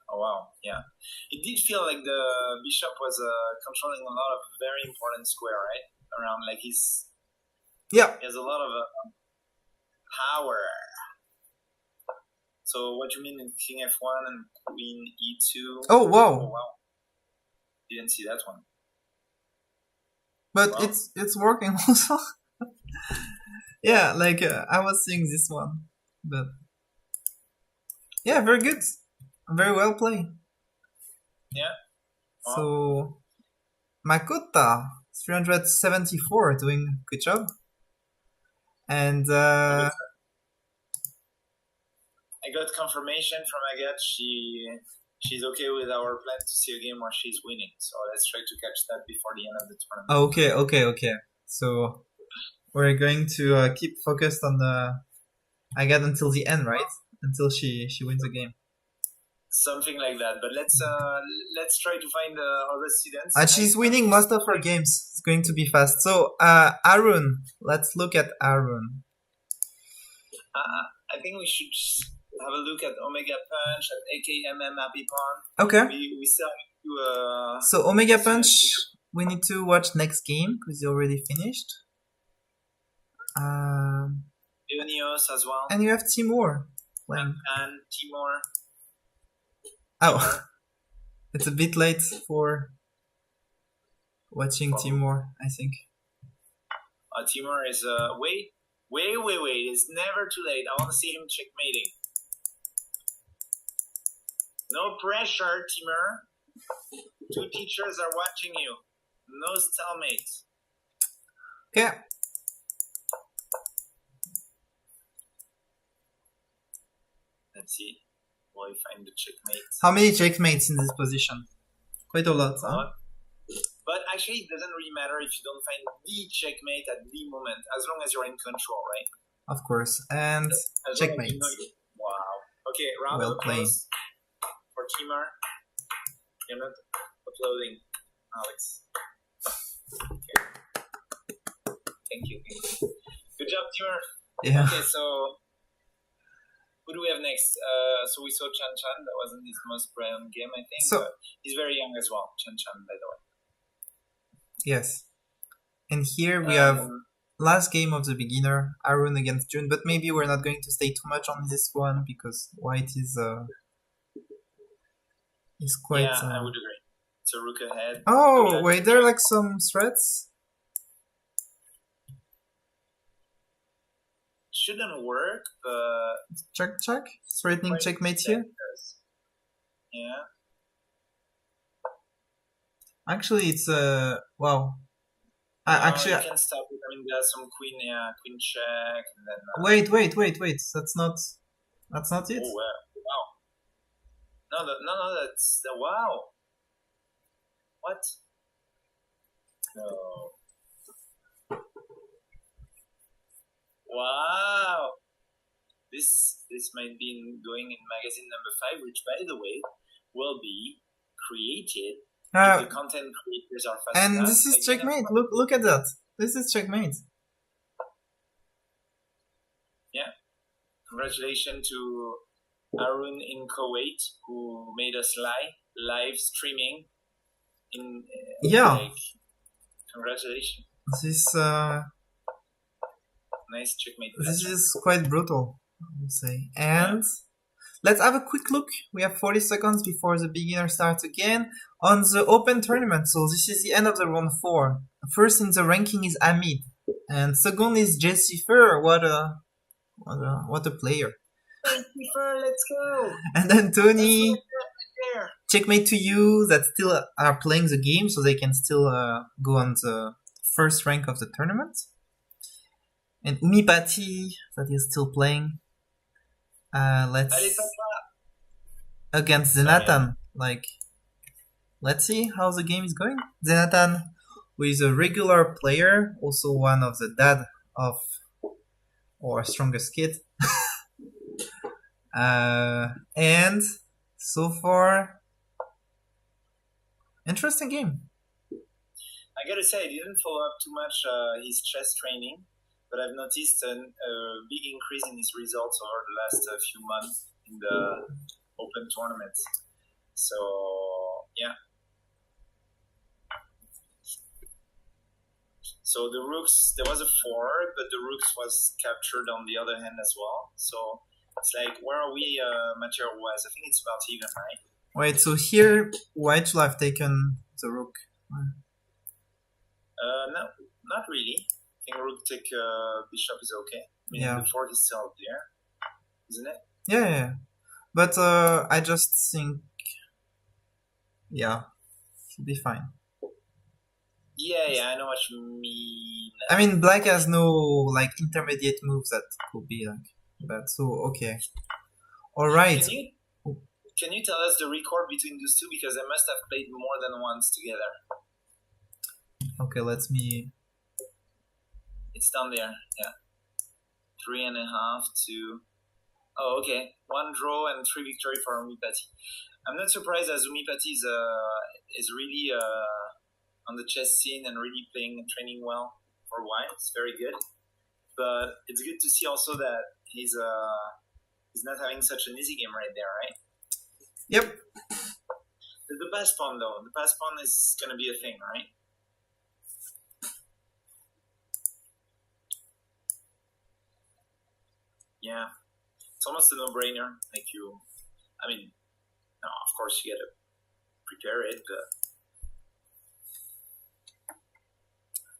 Oh wow, yeah. It did feel like the bishop was controlling a lot of very important square, right? Around like he has a lot of power. So what do you mean in king f1 and queen e2? Oh wow. Oh wow. Didn't see that one. But Wow. it's working also. Yeah, like I was seeing this one, but yeah, very good, very well played. Yeah. Wow. So Makota 374 doing a good job, and I got confirmation from Agathe. She's okay with our plan to see a game where she's winning. So let's try to catch that before the end of the tournament. Okay. So we're going to keep focused on the Agathe until the end, right? Until she wins the game. Something like that. But let's try to find other students. And she's winning most of her games. It's going to be fast. So Arun, let's look at Arun. I think we should have a look at Omega Punch, at AKMM Happy Pawn. Okay. We still have to. So Omega Punch, we need to watch next game because you already finished. Leonios as well. And you have Timur playing. And Timur. Oh, it's a bit late for watching Timur, I think. Timur is wait. It's never too late. I want to see him checkmating. No pressure, Timur. 2 teachers are watching you. No stalemates. Okay. Let's see. Will I find the checkmates? How many checkmates in this position? Quite a lot, huh? But actually, it doesn't really matter if you don't find the checkmate at the moment, as long as you're in control, right? Of course. And checkmate. Wow. Okay, round well of played. applause for Timur. You're not uploading, Alex. Okay. Thank you. Good job, Timur. Yeah. Okay, so who do we have next? So we saw Chan Chan. That wasn't his most brilliant game, I think. So but he's very young as well, Chan Chan, by the way. Yes. And here we have last game of the beginner, Arun against June, but maybe we're not going to stay too much on this one because white is quite... Yeah, I would agree. It's a rook ahead. Oh, wait, there are like some threats? Shouldn't work, but... Check. Threatening checkmate here. Yeah. Actually, it's wow. Actually, you can stop it. I mean, there's some queen check, and then. Wait. That's not it. Oh wow. No. That's wow. What? No. Wow. This might be going in magazine number 5, which, by the way, will be created. If the content creators are fast and enough, this is checkmate. Look at that. This is checkmate. Yeah. Congratulations to Arun in Kuwait, who made us live streaming in Yeah, like congratulations, this nice checkmate this pattern. is quite brutal, I would say. Yeah. And let's have a quick look. We have 40 seconds before the beginner starts again on the open tournament. So this is the end of the round 4. First in the ranking is Hamid, and second is Jesse Fer. What a player! Let's go. And then That's Tony, what there. checkmate to you that still are playing the game, so they can still go on the first rank of the tournament. And Umipati that is still playing. Let's Allez, papa. against Sorry. Zenatan. Like, let's see how the game is going. Zenatan, who is a regular player, also one of the dad of our strongest kid. And so far, interesting game. I gotta say, I didn't follow up too much his chess training, but I've noticed a big increase in his results over the last few months in the open tournaments. So, yeah. So the rooks, there was a 4, but the rooks was captured on the other hand as well. So it's like, where are we material-wise? I think it's about even, right? Wait, so here, white should have taken the rook. No, not really. I think rook take bishop is okay. I mean, Yeah. the fork is still there, isn't it? Yeah. But I just think, yeah, should be fine. Yeah, I know what you mean. I mean, black has no like intermediate moves that could be like bad. So okay, all right. Can you tell us the record between those two, because they must have played more than once together? Okay, let me. It's down there. Yeah, 3.5 to. Oh, okay. 1 draw and 3 victory for Umipati. I'm not surprised, as Umipati is really on the chess scene and really playing and training well for a while. It's very good. But it's good to see also that he's not having such an easy game right there, right? Yep. The pass pawn, though. The pass pawn is going to be a thing, right? Yeah. It's almost a no-brainer. Like I mean, no, of course you got to prepare it, but...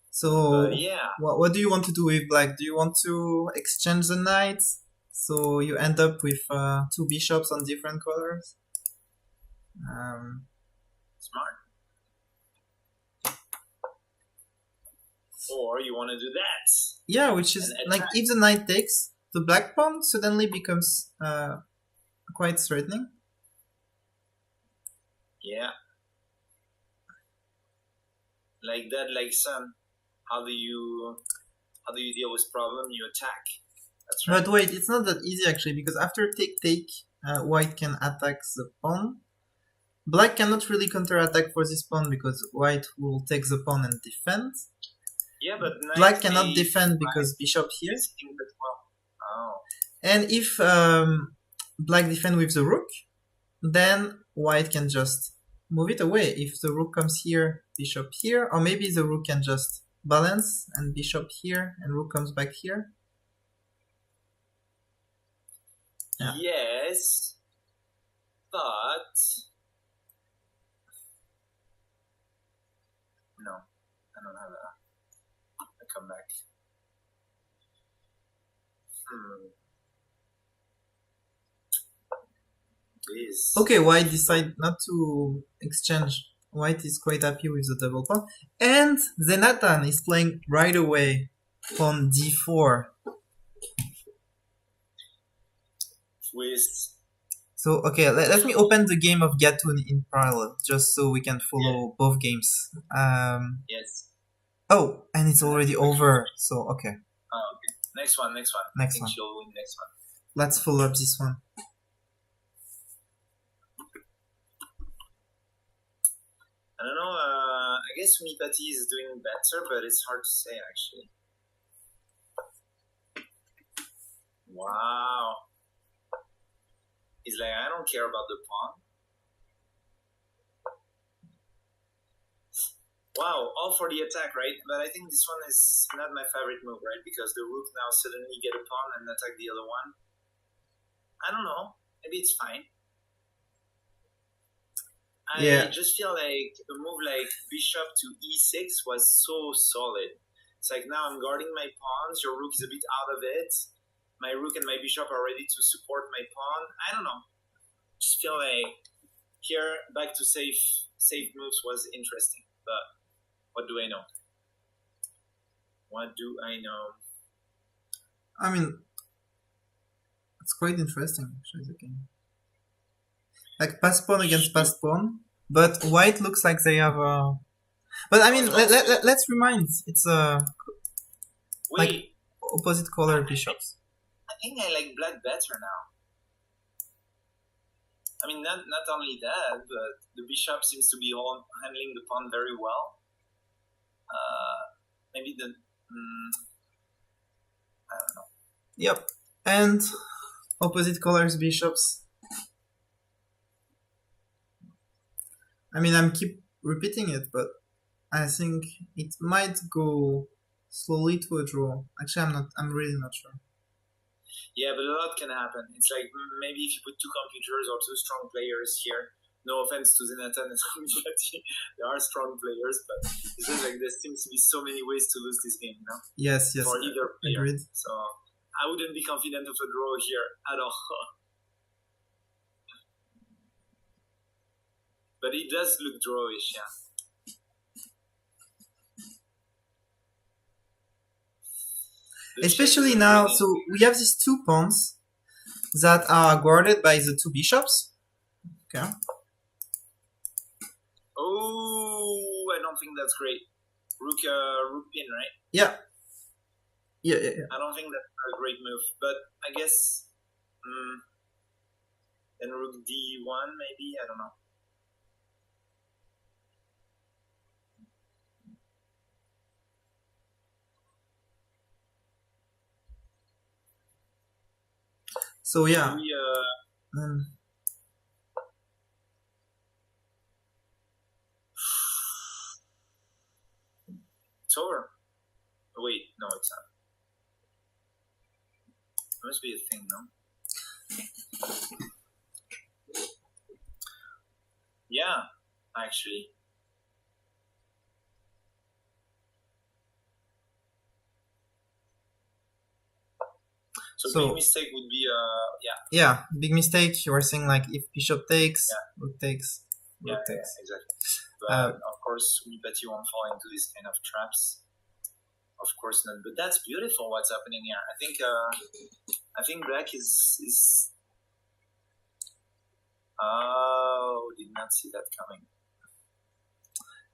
So yeah. What do you want to do with black? Do you want to exchange the knights so you end up with 2 bishops on different colors? Smart. Or you want to do that? Yeah, which is like if the knight takes, the black pawn suddenly becomes quite threatening. Yeah. Like that, like son. How do you deal with problem? You attack. That's right. But wait, it's not that easy actually, because after take, white can attack the pawn. Black cannot really counterattack for this pawn because white will take the pawn and defend. Yeah, but black cannot defend because bishop here. Oh. And if black defend with the rook, then white can just move it away. If the rook comes here, bishop here, or maybe the rook can just balance and bishop here and rook comes back here. Yeah. Yes, but no, I don't have a comeback. Please. Okay, white decide not to exchange. White is quite happy with the double pawn. And Zenatan is playing right away pawn d4. So, okay, let me open the game of Gatun in parallel, just so we can follow both games. Yes. Oh, and it's already over, so okay. Oh, okay. Next one. Next one. She'll win next one. Let's follow up this one. I don't know, I guess Umipati is doing better, but it's hard to say, actually. Wow. He's like, I don't care about the pawn. Wow, all for the attack, right? But I think this one is not my favorite move, right? Because the rook now suddenly get a pawn and attack the other one. I don't know. Maybe it's fine. I just feel like a move like bishop to e6 was so solid. It's like now I'm guarding my pawns, your rook is a bit out of it. My rook and my bishop are ready to support my pawn. I don't know. Just feel like here back to safe moves was interesting. But what do I know? What do I know? I mean, it's quite interesting, actually, the game. Like pass pawn against pass pawn, but white looks like they have a. But I mean, let's remind it's like opposite color bishops. I think I like black better now. I mean, not only that, but the bishop seems to be handling the pawn very well. Maybe the I don't know. Yep, and opposite colors bishops. I mean, I'm keep repeating it, but I think it might go slowly to a draw. Actually, I'm really not sure. Yeah, but a lot can happen. It's like maybe if you put two computers or two strong players here. No offense to Zenatan and Omnipati, they are strong players, but it's just like there seems to be so many ways to lose this game, you know? Yes, for either player. Agreed. So I wouldn't be confident of a draw here at all. But it does look drawish, yeah. Especially now, so we have these two pawns that are guarded by the two bishops. Okay. Oh, I don't think that's great. Rook pin, right? Yeah. Yeah. I don't think that's a great move, but I guess then rook d1 maybe, I don't know. So yeah. It's over. Oh, wait, no, it's not. There must be a thing, no? Yeah, actually. So big mistake would be Yeah, big mistake. You were saying like if bishop takes, rook takes, rook takes. Yeah, exactly. But of course, Omnipati won't fall into these kind of traps. Of course not. But that's beautiful. What's happening here? I think black is. Oh, did not see that coming.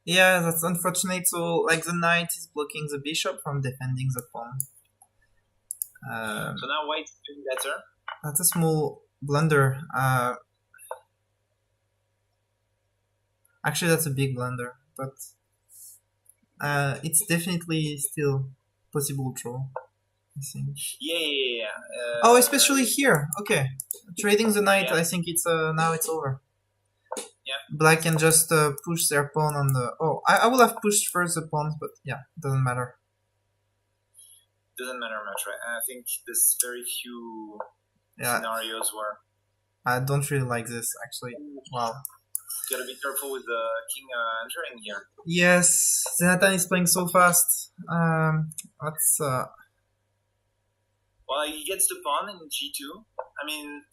Yeah, that's unfortunate. So like the knight is blocking the bishop from defending the pawn. So now white's doing better. That's a small blunder. Actually, that's a big blunder, but it's definitely still possible draw, I think. Yeah. Oh, especially here. Okay, trading the knight. I think it's now it's over. Yeah. Black can just push their pawn on the. Oh, I would have pushed first the pawns, but yeah, doesn't matter. Doesn't matter much, right? I think there's very few scenarios where. I don't really like this, actually. Wow. You gotta be careful with the king entering here. Yes, Zenatan is playing so fast. That's. Well, he gets the pawn in g2. I mean,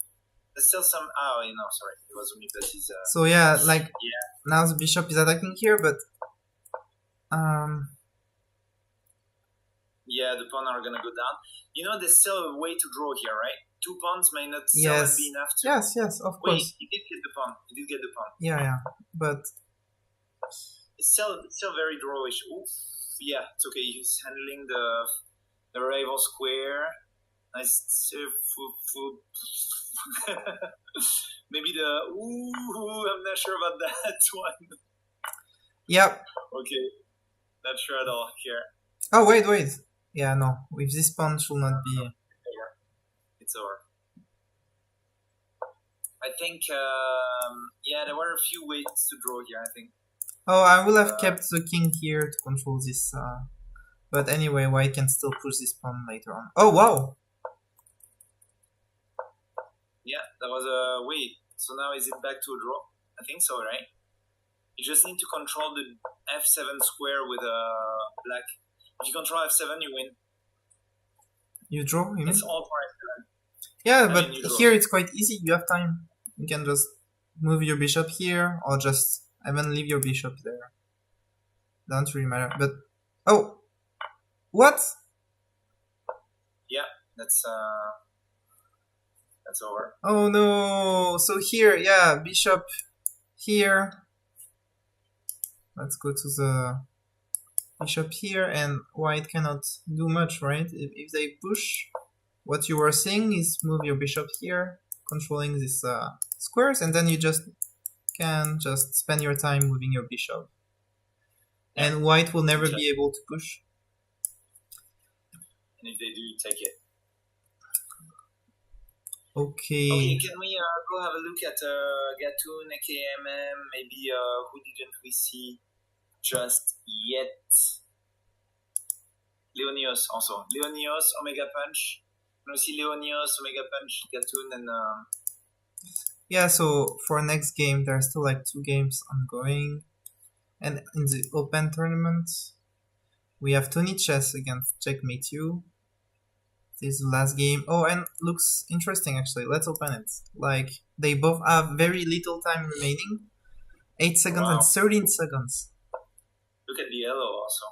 there's still some. Oh, sorry, it was Omnipati's. So yeah, like now the bishop is attacking here, but. Yeah, the pawn are gonna go down. There's still a way to draw here, right? Two pawns may not still be enough to... Yes, of course. Wait, he did get the pawn. Yeah, but... It's still very drawish. Oof. Yeah, it's okay. He's handling the rival square. Nice. Maybe I'm not sure about that one. Yep. Okay. Not sure at all here. Oh, wait. Yeah, no. With this pawn should not be... It's over. I think, there were a few ways to draw here, I think. Oh, I will have Uh, kept the king here to control this. But anyway, white can still push this pawn later on. Oh, wow! yeah, that was a wait. So now is it back to a draw? I think so, right? You just need to control the f7 square with black. If you control f7, you win. You draw, you mean? It's all for f7. Yeah, I but mean, you draw. here it's quite easy. You have time. You can just move your bishop here, or just even leave your bishop there. Doesn't really matter. But oh, what? Yeah, that's over. Oh no! So here, yeah, bishop here. Let's go to the bishop here, and white cannot do much, right? If they push, what you were saying is move your bishop here, controlling these squares, and then you just can just spend your time moving your bishop. Yeah. And white will never be able to push. And if they do, you take it. Okay. Okay, can we go have a look at Gatun, AKMM, maybe who didn't we see just yet? Leonios also. Leonios, Omega Punch. You see Leonios, Omega Punch, Gatun, and yeah, so for next game, there are still like 2 games ongoing. And in the open tournament, we have Tony Chess against Checkmate You. This is the last game. Oh, and looks interesting actually. Let's open it. Like, they both have very little time remaining. 8 seconds Wow. and 13 seconds. Look at the yellow also.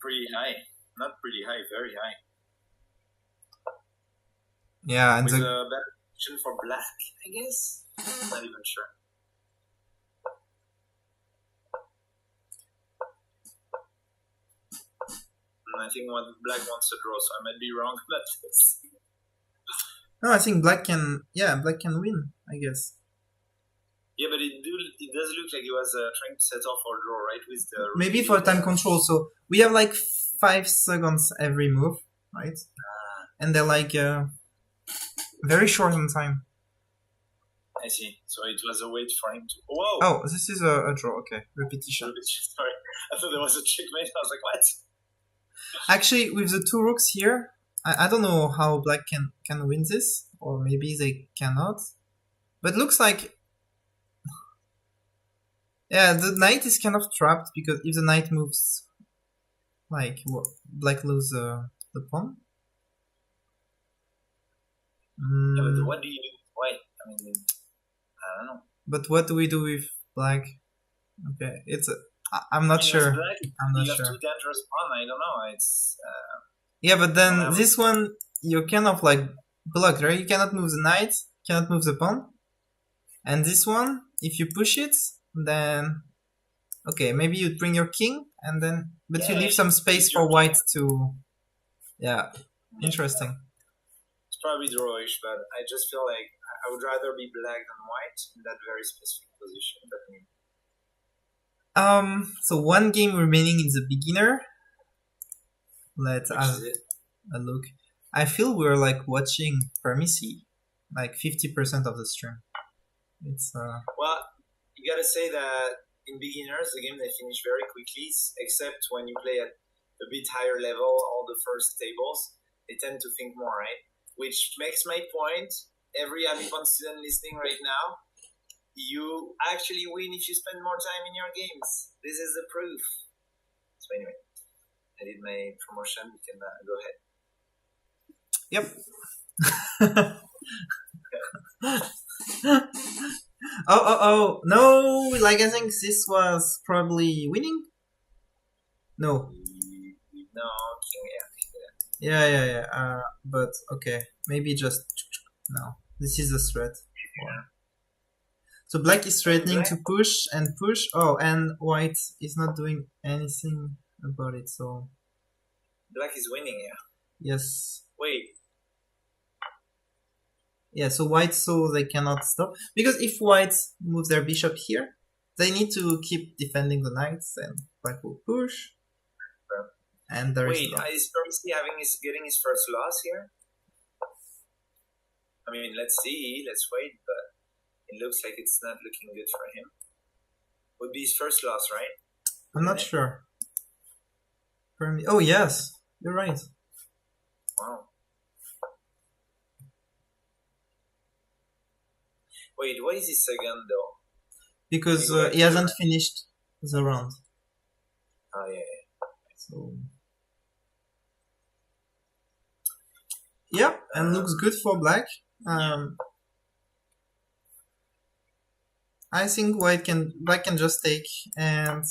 Pretty high. Not pretty high, very high. Yeah, and with a better option for black, I guess. Not even sure. I think black wants to draw, so I might be wrong about this. No, I think black can win, I guess. Yeah, but it does look like he was trying to set off or draw, right? With the maybe for time control. So we have like 5 seconds every move, right? And they're like very short on time. I see. So it was a wait for him to. Whoa! Oh, this is a draw. Okay, repetition. Sorry, I thought there was a checkmate. I was like, what? Actually, with the 2 rooks here, I don't know how black can win this, or maybe they cannot. But looks like, yeah, the knight is kind of trapped because if the knight moves, like, black loses the pawn. Yeah, but what do you do with white? I mean, I don't know. But what do we do with black? Okay, I'm not sure. Black, I'm not you sure. have 2 dangerous pawns. I don't know. It's. Yeah, but then this one you're kind of like blocked, right? You cannot move the knight, cannot move the pawn. And this one, if you push it, then okay, maybe you bring your king, and then but you leave some space for white to. Yeah, interesting. It's probably drawish, but I just feel like I would rather be black than white in that very specific position. So 1 game remaining in the beginner. Let's have a look. I feel we're like watching Permisi, like 50% of the stream. It's well, you gotta say that in beginners, the game they finish very quickly, except when you play at a bit higher level, all the first tables, they tend to think more, right? Which makes my point. Every Abipon student listening right now, you actually win if you spend more time in your games. This is the proof. So anyway, I did my promotion. You can go ahead. Yep. Oh, no, like I think this was probably winning? No. No, yeah. But okay, maybe just, no. This is a threat. So black is threatening to push and push. Oh, and white is not doing anything about it, so. Black is winning, yeah. Yes. Wait. Yeah, so white, so they cannot stop. Because if white moves their bishop here, they need to keep defending the knights, and black will push. And there is no. Is Percy getting his first loss here? I mean, let's see. Let's wait, but It looks like it's not looking good for him. Would be his first loss, right? I'm not sure. Oh yes, you're right. Wow. Wait, why is he second though? Because he hasn't finished the round. Oh yeah. So yeah, and looks good for black. I think black can just take, and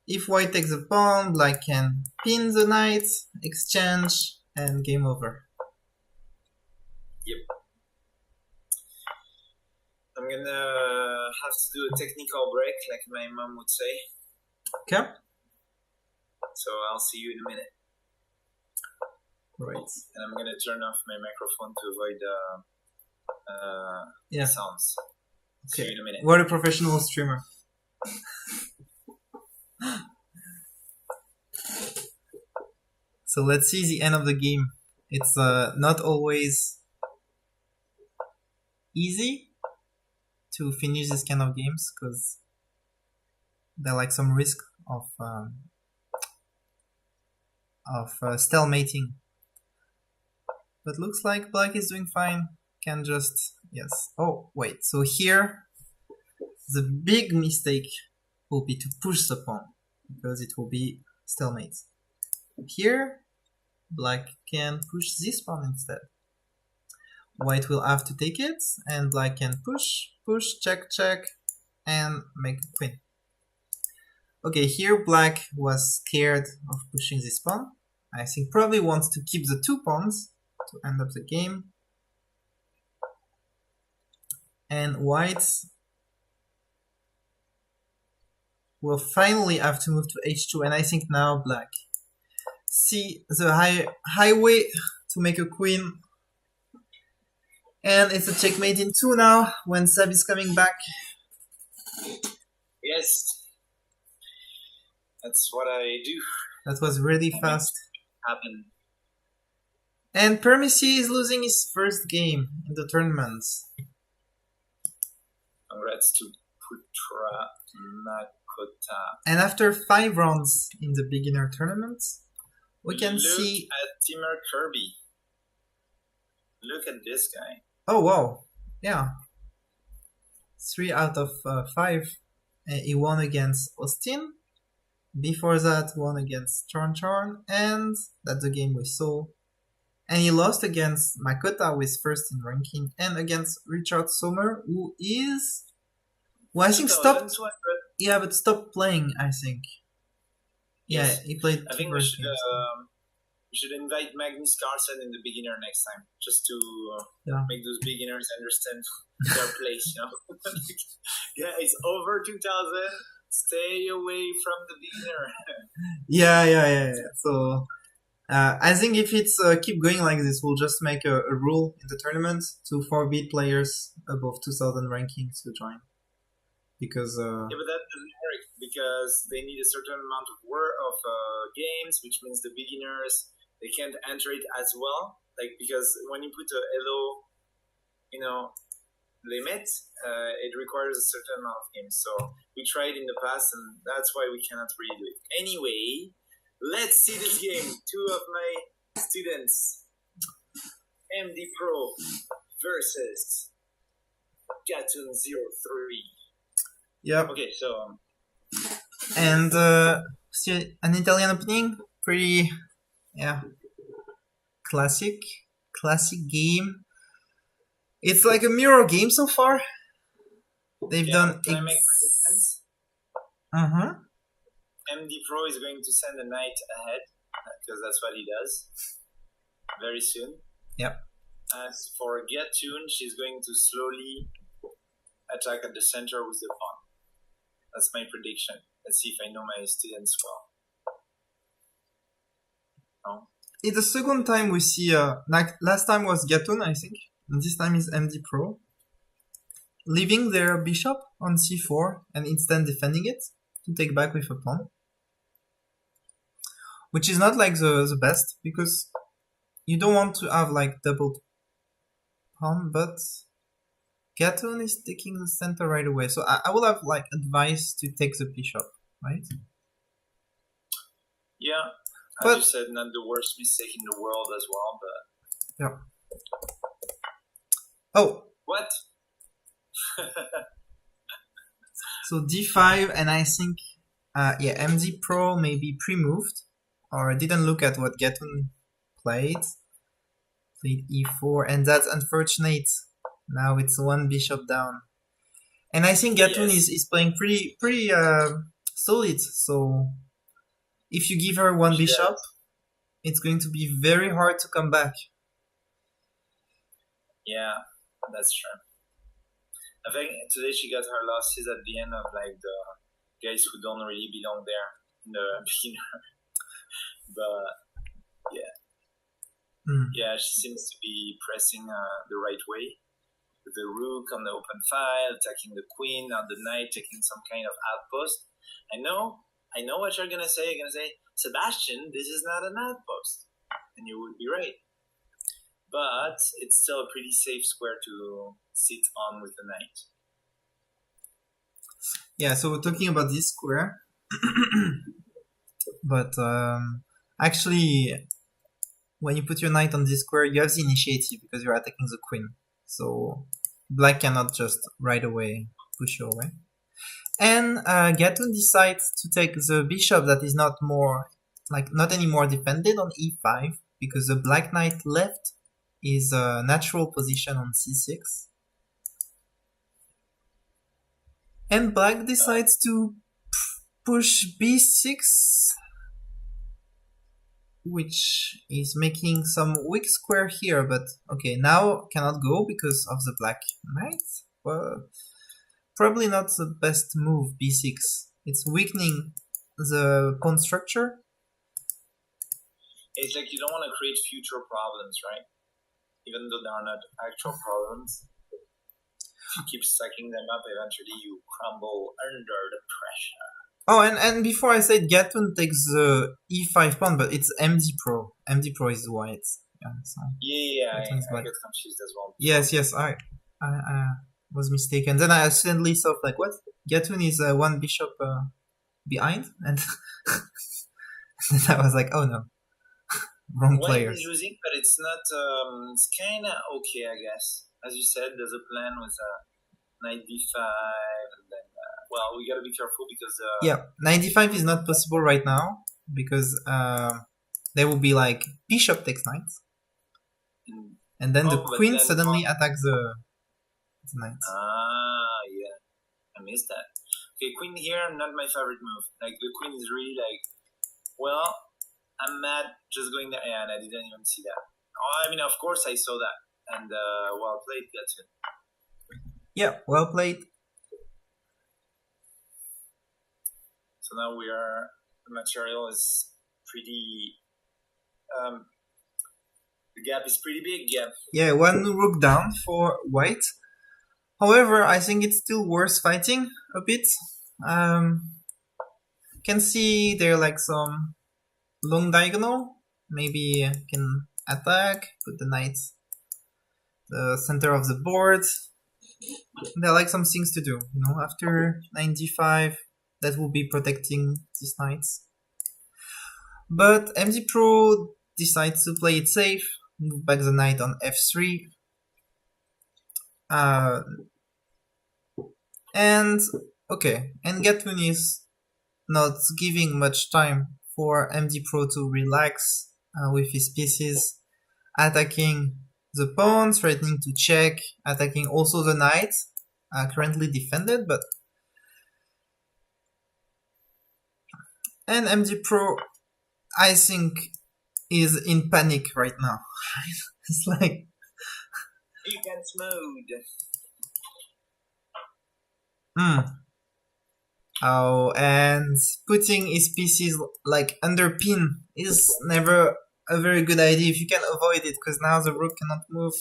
if white takes a pawn, black can pin the knight, exchange, and game over. Yep. I'm gonna have to do a technical break, like my mom would say. Okay. So I'll see you in a minute. Right. And I'm gonna turn off my microphone to avoid sounds. Okay. See you in a minute. What a professional streamer. So let's see the end of the game. It's not always easy to finish this kind of games because there's like some risk of stalemating. But looks like black is doing fine. Can just yes. Oh wait. So here, the big mistake will be to push the pawn because it will be stalemate. Here, black can push this pawn instead. White will have to take it, and black can push, check, check, and make a queen. Okay, here black was scared of pushing this pawn. I think probably wants to keep the 2 pawns to end up the game. And white will finally have to move to h2, and I think now black see the highway to make a queen. And it's a checkmate in 2 now when Seb is coming back. Yes. That's what I do. That was really fast. Happen. And Permisi is losing his first game in the tournament. Congrats to Putra Makota. And after 5 rounds in the beginner tournament, we can see at Timur Kirby. Look at this guy. Oh wow, yeah. 3 out of 5. He won against Austin. Before that, won against Charn, and that's the game we saw. And he lost against Makota, who is first in ranking, and against Richard Sommer, who is... Well, I think stopped... Yeah, but stopped playing, I think. Yes. Yeah, he played... I think we should invite Magnus Carlsen in the beginner next time, just to make those beginners understand their place, you know? Yeah, it's over 2000. Stay away from the beginner. Yeah. So... I think if it's keep going like this, we'll just make a rule in the tournament to forbid players above 2000 rankings to join. Because yeah, but that doesn't work because they need a certain amount of games, which means the beginners they can't enter it as well. Like because when you put a Elo, limit, it requires a certain amount of games. So we tried in the past, and that's why we cannot really do it. Anyway. Let's see this game. 2 of my students, MD Pro versus Gatun03. Yep. Okay, so... And an Italian opening, pretty, classic game. It's like a mirror game so far. They've done... Can I make sense? MD Pro is going to send a knight ahead, because that's what he does, very soon. Yep. As for Gatun, she's going to slowly attack at the center with the pawn. That's my prediction. Let's see if I know my students well. No? It's the second time we see, last time was Gatun, I think, and this time is MD Pro. Leaving their bishop on c4 and instead defending it to take back with a pawn. Which is not like the best, because you don't want to have like double pawn, but Gatun is taking the center right away, so I will have like advice to take the bishop, right? Yeah, as But you said, not the worst mistake in the world as well, but yeah. Oh, what? so d5, and I think yeah, MD Pro maybe pre-moved or didn't look at what Gatun played. Played e4, and that's unfortunate. Now it's one bishop down. And I think Gatun Yes. is playing pretty solid. So if you give her one She bishop, does. it's going to be very hard to come back. Yeah, that's true. I think today she got her losses at the end of like the guys who don't really belong there in the beginner. But yeah, she seems to be pressing the right way. With the rook on the open file, attacking the queen, on the knight, taking some kind of outpost. I know what you're gonna say. You're gonna say, Sebastian, this is not an outpost, and you would be right. But it's still a pretty safe square to sit on with the knight. Yeah, so we're talking about this square. But actually, when you put your knight on this square, you have the initiative because you're attacking the queen. So black cannot just right away push you away. And Gatun decides to take the bishop that is not anymore defended on e5 because the black knight left is a natural position on c6. And black decides to push b6, which is making some weak square here, but okay, now cannot go because of the black knight. Well, probably not the best move, b6. It's weakening the pawn structure. It's like you don't want to create future problems, right? Even though they are not actual problems. If you keep stacking them up, eventually you crumble under the pressure. Oh, and before I said Gatun takes the e5 pawn, but it's MD Pro. MD Pro is white. Yeah, so I get confused as well. Yes, I was mistaken. Then I accidentally thought like, what? Gatun is one bishop behind, and then I was like, oh no, wrong player. White is losing, but it's not. It's kind of okay, I guess. As you said, there's a plan with knight d5, and then well, we gotta be careful because yeah, knight d5 is not possible right now because there will be like bishop takes knight, and then the queen suddenly attacks the knight. Yeah, I missed that. Okay, queen here, not my favorite move. Like the queen is really like, well, I'm mad just going there, and I didn't even see that. Oh, I mean, of course I saw that, and well played, that's it. Yeah, well played. So now the material is pretty, the gap is pretty big, yeah. Yeah, one rook down for white. However, I think it's still worth fighting a bit. Can see there like some long diagonal. Maybe can attack, put the knight the center of the board. There are like some things to do, after 95, that will be protecting these knights. But MD Pro decides to play it safe, move back the knight on f3. And Gatun is not giving much time for MD Pro to relax with his pieces, attacking the pawn, threatening to check, attacking also the knight, currently defended, but and MD Pro, I think, is in panic right now. It's like defense mode. Oh, and putting his pieces like under pin is never a very good idea if you can avoid it, because now the rook cannot move.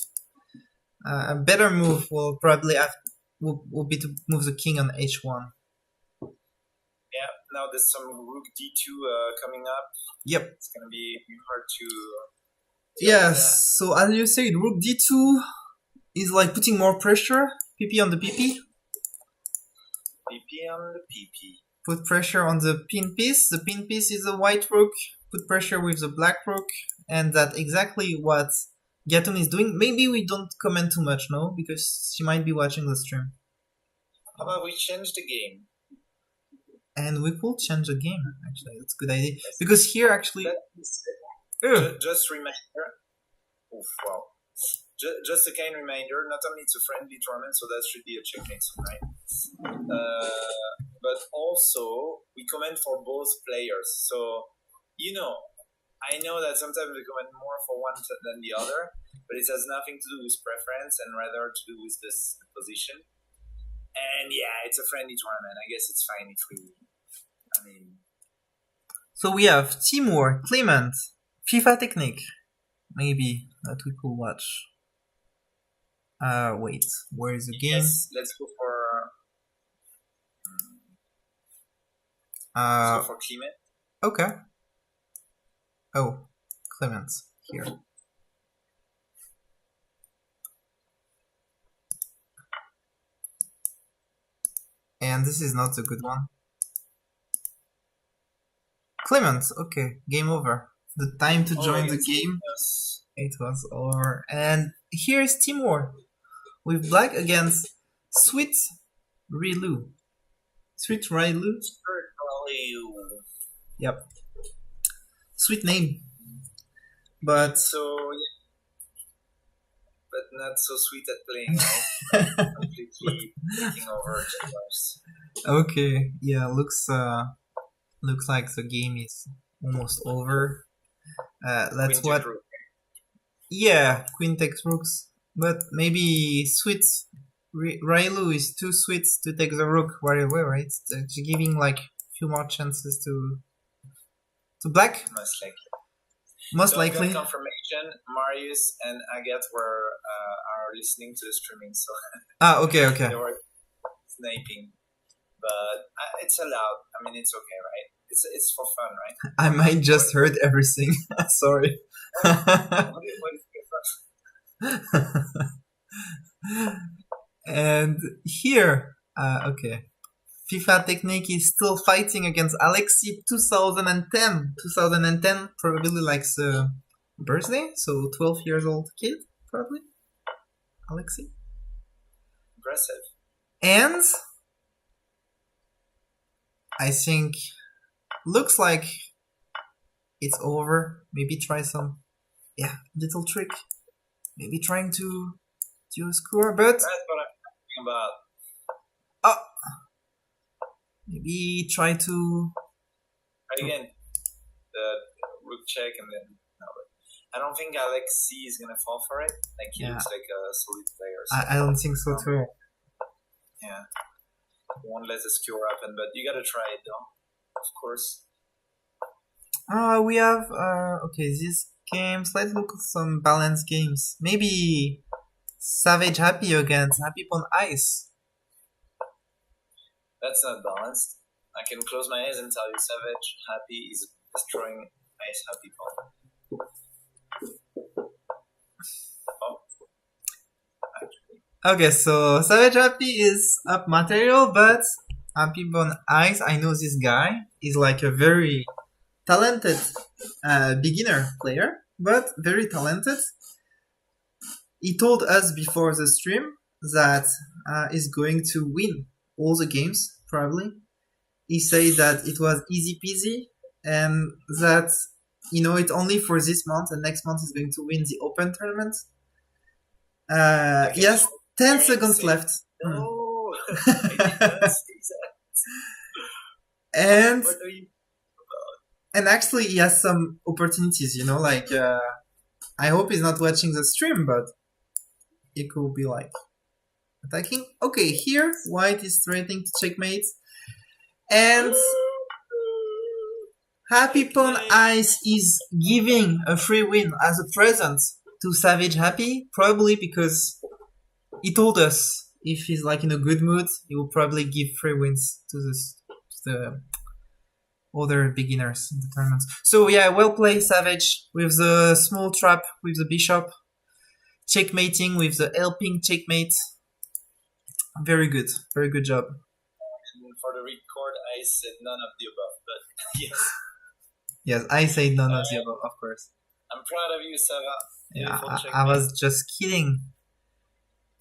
A better move will probably will be to move the king on h1. Yeah, now there's some rook d2 coming up. Yep. It's gonna be hard to. Yes. So as you said, rook d2 is like putting more pressure PP on the PP. PP on the PP. Put pressure on the pin piece. The pin piece is a white rook. Put pressure with the black rook. And that's exactly what Gatun is doing. Maybe we don't comment too much, no? Because she might be watching the stream. How about we change the game? And we could change the game, actually. That's a good idea. Because here, actually... Just reminder. Oof, wow. Just a kind reminder, not only it's a friendly tournament, so that should be a checkmate, right? But also, we comment for both players. So, I know that sometimes we comment more for one than the other, but it has nothing to do with preference and rather to do with this position. And yeah, it's a friendly tournament. I guess it's fine if So we have Timur, Clement, FIFA Technique, maybe, that we could watch. Wait, where is the game? Yes, let's go for... Let's go for Clement. Okay. Oh, Clement, here. And this is not a good one. Clement, okay, game over. The time to join the game, it was over. And here is Timur with black against Sweet Rilu. Sweet Rilu? Yep. Sweet name. But not so sweet at playing, right? Completely taking over Jaguars. Okay, yeah, looks like the game is almost over. Let's Queen watch. Yeah, Queen takes rooks, but maybe Sweet Railu is too sweet to take the rook right away, right? It's giving like few more chances to black. Most likely. Confirmation. Marius and Agathe are listening to the streaming, so okay. They were sniping, but it's allowed. I mean, it's okay, right? It's for fun, right? I might just heard everything. Sorry. And here, okay. FIFA Technique is still fighting against Alexi 2010. 2010 probably likes birthday, so 12 years old kid, probably. Alexi. Impressive. And I think looks like it's over. Maybe try some little trick. Maybe trying to do a score, but that's what I'm talking about. Maybe try to again the rook check and then no, but I don't think Alexi is gonna fall for it. Like he looks like a solid player. So I don't think so too. Yeah, won't let the skewer happen, but you gotta try it though, of course. We have okay, these games. Let's look at some balanced games. Maybe Savage Happy against Happy Pawn Ice. That's not balanced. I can close my eyes and tell you Savage Happy is destroying Ice Happy Pawn. Okay, so Savage Happy is up material, but Happy Pawn Ice, I know this guy is like a very talented beginner player, but very talented. He told us before the stream that he's going to win all the games, probably. He said that it was easy peasy and that, it's only for this month and next month he's going to win the Open tournament. Yes, 10 seconds left. No, I did not see that. And what are you about? And actually he has some opportunities, like I hope he's not watching the stream, but it could be like attacking. Okay, here white is threatening to checkmate, and Happy Pawn Ice is giving a free win as a present to Savage Happy, probably because he told us if he's like in a good mood, he will probably give free wins to the other beginners in the tournaments. So yeah, well played Savage with the small trap with the bishop, checkmating with the helping checkmate. Very good. Very good job. And for the record, I said none of the above, but yes. Yes, I say none of the above, of course. I'm proud of you, Sarah. Yeah, Beautiful I checkmate. was just kidding.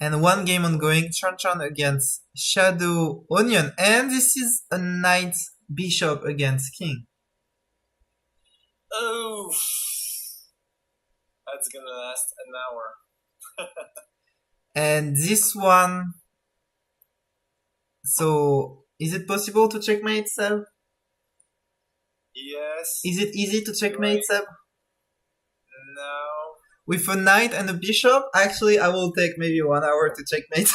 And one game ongoing, Chon against Shadow Onion. And this is a knight bishop against king. Oh, that's gonna last an hour. And this one... So, is it possible to checkmate, Seb? Yes. Is it easy to checkmate, Seb? No. With a knight and a bishop, actually, I will take maybe 1 hour to checkmate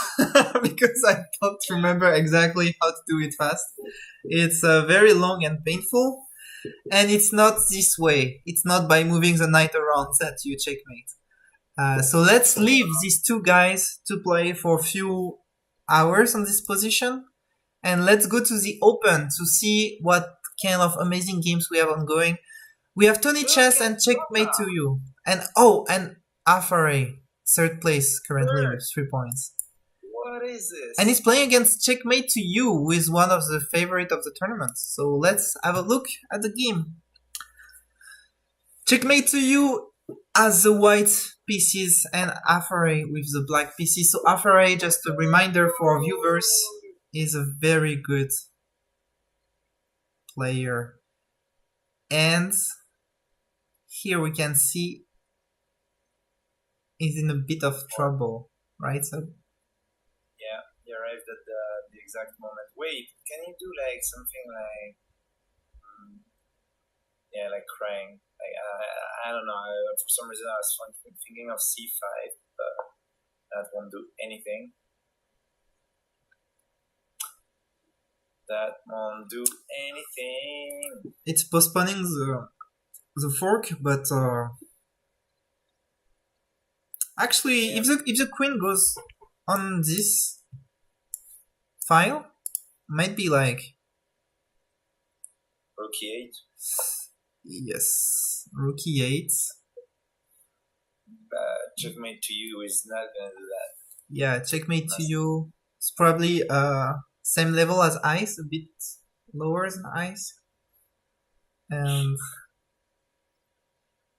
because I don't remember exactly how to do it fast. It's very long and painful, and it's not this way. It's not by moving the knight around that you checkmate. So let's leave these two guys to play for a few hours on this position, and let's go to the open to see what kind of amazing games we have ongoing. We have Tony Chess and Checkmate to you. And Afare, third place currently with 3 points. What is this? And he's playing against Checkmate to you, who is one of the favorite of the tournament. So let's have a look at the game. Checkmate to you has the white pieces and Afare with the black pieces. So Afare, just a reminder for viewers, is a very good player. And here we can see he's in a bit of trouble, right? So yeah, he arrived at the exact moment. Wait, can you do like something like, yeah, like crying? Like I don't know. For some reason, I was thinking of c5, but that won't do anything. That won't do anything. It's postponing the fork, but actually, Yeah. if the queen goes on this file, might be like Rook e8. Yes, rook e8. Checkmate to you is not gonna do that. Yeah, checkmate to you. It's probably same level as ice, a bit lower than ice, and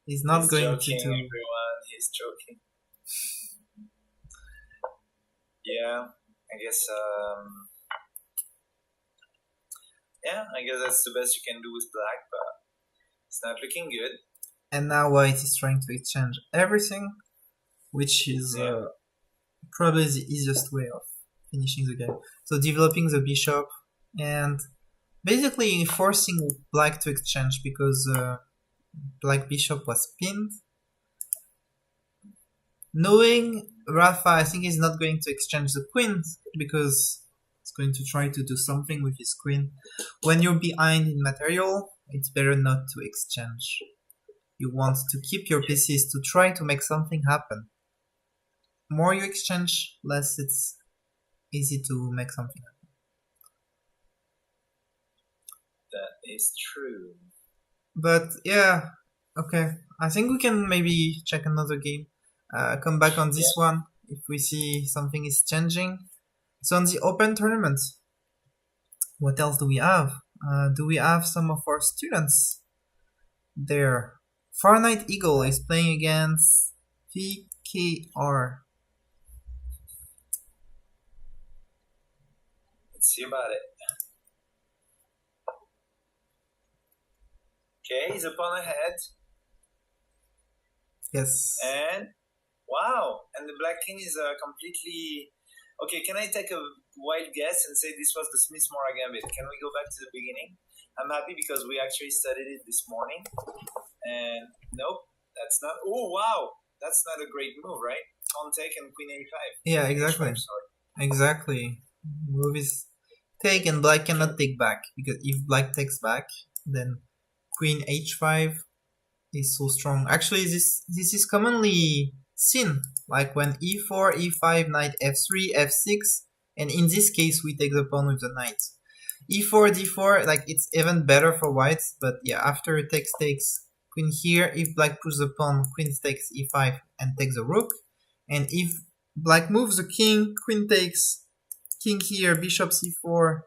he's not going joking, to do. Everyone, he's joking. Yeah, I guess. Yeah, I guess that's the best you can do with black, but it's not looking good. And now white is trying to exchange everything, which is probably the easiest way of finishing the game. So developing the bishop and basically forcing black to exchange because black bishop was pinned. Knowing Rafa, I think he's not going to exchange the queen because he's going to try to do something with his queen. When you're behind in material, it's better not to exchange. You want to keep your pieces to try to make something happen. More you exchange, less it's easy to make something happen. That is true. But yeah, okay. I think we can maybe check another game. Come back on this one if we see something is changing. So on the open tournament, what else do we have? Do we have some of our students there? Far Night Eagle is playing against VKR. Let's see about it. Okay, he's up on ahead. Yes. And wow, and the black king is completely. Okay, can I take a wild guess and say this was the Smith-Morra gambit? Can we go back to the beginning? I'm happy because we actually studied it this morning. And nope, that's not. Oh wow, that's not a great move, right? Pawn take and queen a5. Yeah, exactly. Exactly. Move is take and black cannot take back because if black takes back, then queen h5 is so strong. Actually, this is commonly seen, like when e4, e5, knight f3, f6, and in this case we take the pawn with the knight. e4, d4, like it's even better for whites, but yeah, after it takes, queen here, if black pushes the pawn, queen takes e5 and takes the rook, and if black moves the king, queen takes king here, bishop c4,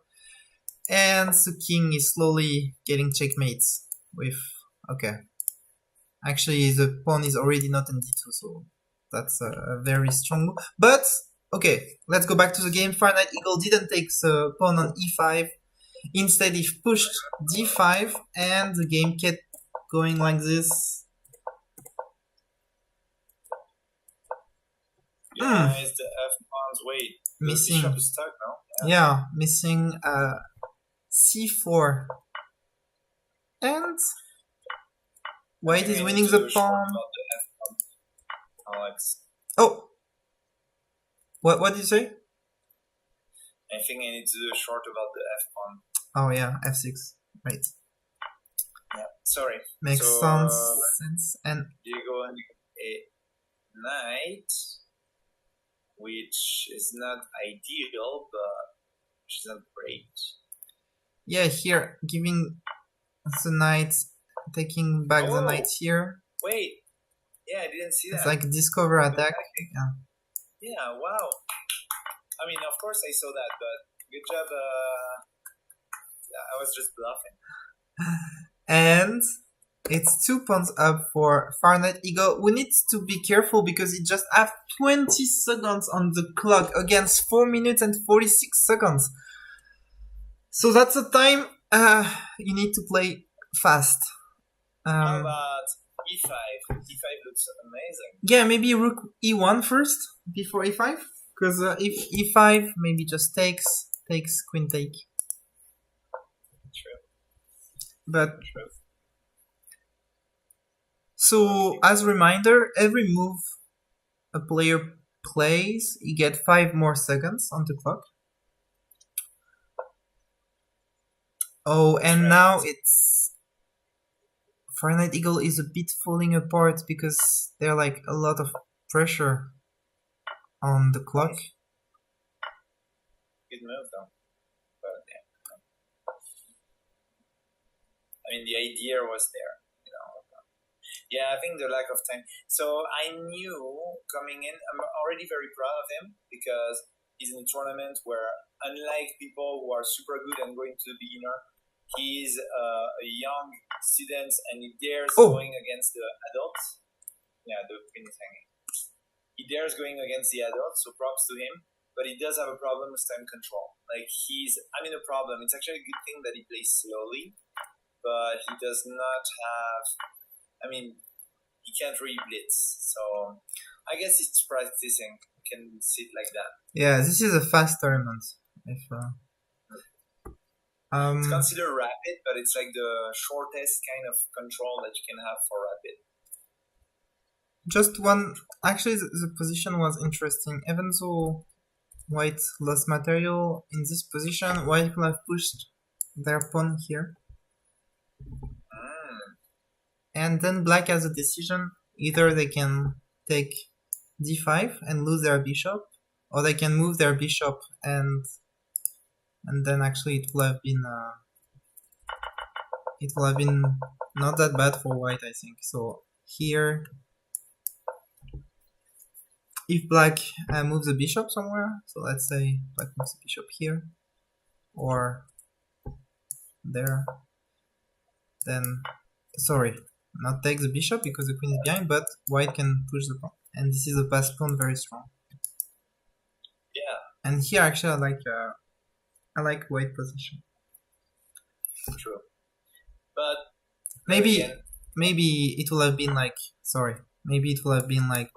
and the king is slowly getting checkmates with, okay. Actually, the pawn is already not in d2, so that's a very strong move. But, okay, let's go back to the game. Far Knight Eagle didn't take the pawn on e5. Instead, he pushed d5, and the game kept going like this. Yeah, it's the f pawns. Wait, missing. The bishop is stuck now. Yeah, missing c4. And white is winning the pawn. Oh, what did you say? I think I need to do a short about the f pawn. Oh yeah, f6. Right. Yeah, sorry. Makes sense. And you go on a knight, which is not ideal, but which is not great. Yeah, here giving the knight, taking back the knight here. Wait, yeah, I didn't see that. It's like discover attack. Yeah, wow. I mean, of course I saw that, but good job. I was just bluffing. And it's 2 pawns up for Far Knight Eagle. We need to be careful because it just have 20 seconds on the clock against 4 minutes and 46 seconds. So that's the time you need to play fast. How about e5? E5 looks amazing. Yeah, maybe rook e1 first before e5. Because if e5 maybe just takes queen take. True. But True. So as a reminder, every move a player plays, you get 5 more seconds on the clock. Oh, and now it's Far Knight Eagle is a bit falling apart because there are like a lot of pressure on the clock. Good move though. But yeah. I mean, the idea was there, you know. Yeah, I think the lack of time. So I knew coming in, I'm already very proud of him because he's in a tournament where, unlike people who are super good and going to the beginner, he's a young student and he dares going against the adults. Yeah, the queen is hanging. He dares going against the adults, so props to him. But he does have a problem with time control. Like a problem. It's actually a good thing that he plays slowly, but he does not have. He can't really blitz. So I guess it's practicing. You can sit like that. Yeah, this is a fast tournament. It's considered rapid, but it's like the shortest kind of control that you can have for rapid. Just one. Actually, the position was interesting. Even though white lost material in this position, white could have pushed their pawn here. And then black has a decision. Either they can take d5 and lose their bishop, or they can move their bishop and then actually it will have been not that bad for white, I think. So here, if black moves the bishop somewhere, so let's say black moves the bishop here or there, then not take the bishop because the queen is behind, but white can push the pawn, and this is a pass pawn very strong. Yeah. And here actually I like white position. True. But maybe it will have been like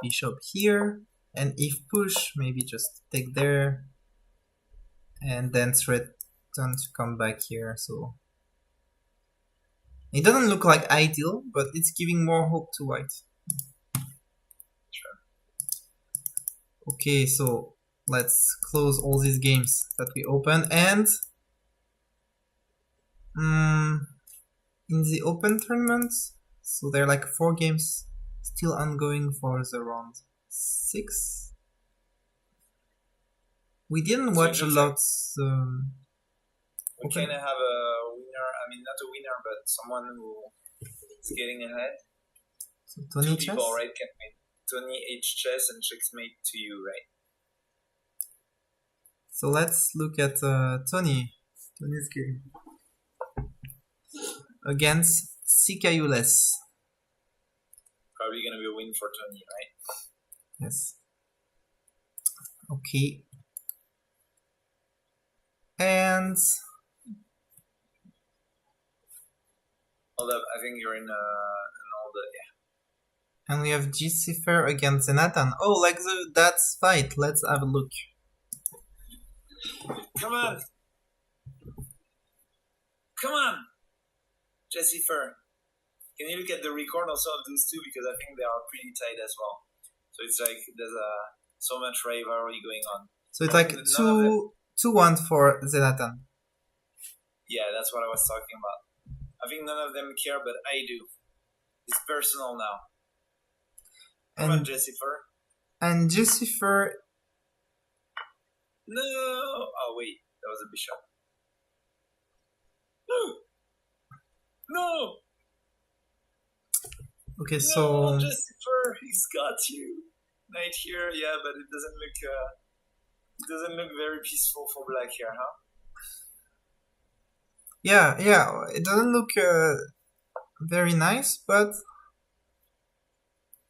bishop here, and if push, maybe just take there, and then threaten to come back here. So it doesn't look like ideal, but it's giving more hope to white. Sure. Okay, so let's close all these games that we opened, and in the open tournaments, so there are like 4 games still ongoing for the round 6. We didn't watch a lot. We kind of have a winner. I mean, not a winner, but someone who is getting ahead. So Tony 2 chess? people, right, can win. Tony H chess and checkmate to you, right? So let's look at Tony's game against Sikayules. Probably gonna be a win for Tony, right? Yes. Okay. And Hold up, I think you're in all the and we have G-Cipher against Zenatan. Oh, like that's fight. Let's have a look. Come on! Come on! Jesse Fur. Can you look at the record also of those two, because I think they are pretty tight as well. So it's like there's so much rivalry going on. So it's like 2-1 for Zenatan. Yeah, that's what I was talking about. I think none of them care, but I do. It's personal now. Come on, Jesse Fur. And G-Cipher. No! Oh, wait. That was a bishop. No! No! Okay, no, so Jesse Fur, he's got you. Knight here, yeah, but it doesn't look very peaceful for black here, huh? yeah, it doesn't look very nice, but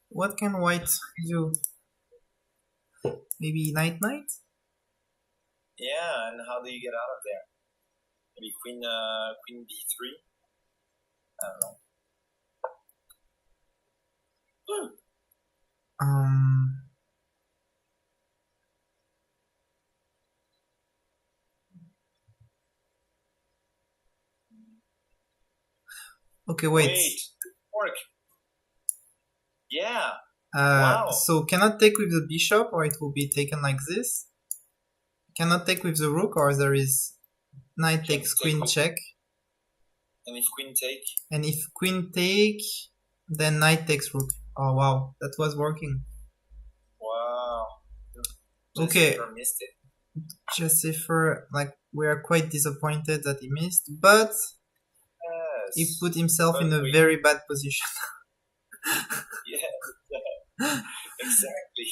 what can white do? Maybe knight? Yeah, and how do you get out of there? Maybe queen b3? I don't know. Okay, wait. Work. Yeah. Wow. So cannot take with the bishop, or it will be taken like this. Cannot take with the rook, or there is knight takes queen check. And if queen take? And if queen take, then knight takes rook. Oh wow, that was working. Wow. Okay. Missed it. Jessifer, like, we are quite disappointed that he missed, but he put himself in a very bad position. Yeah, exactly.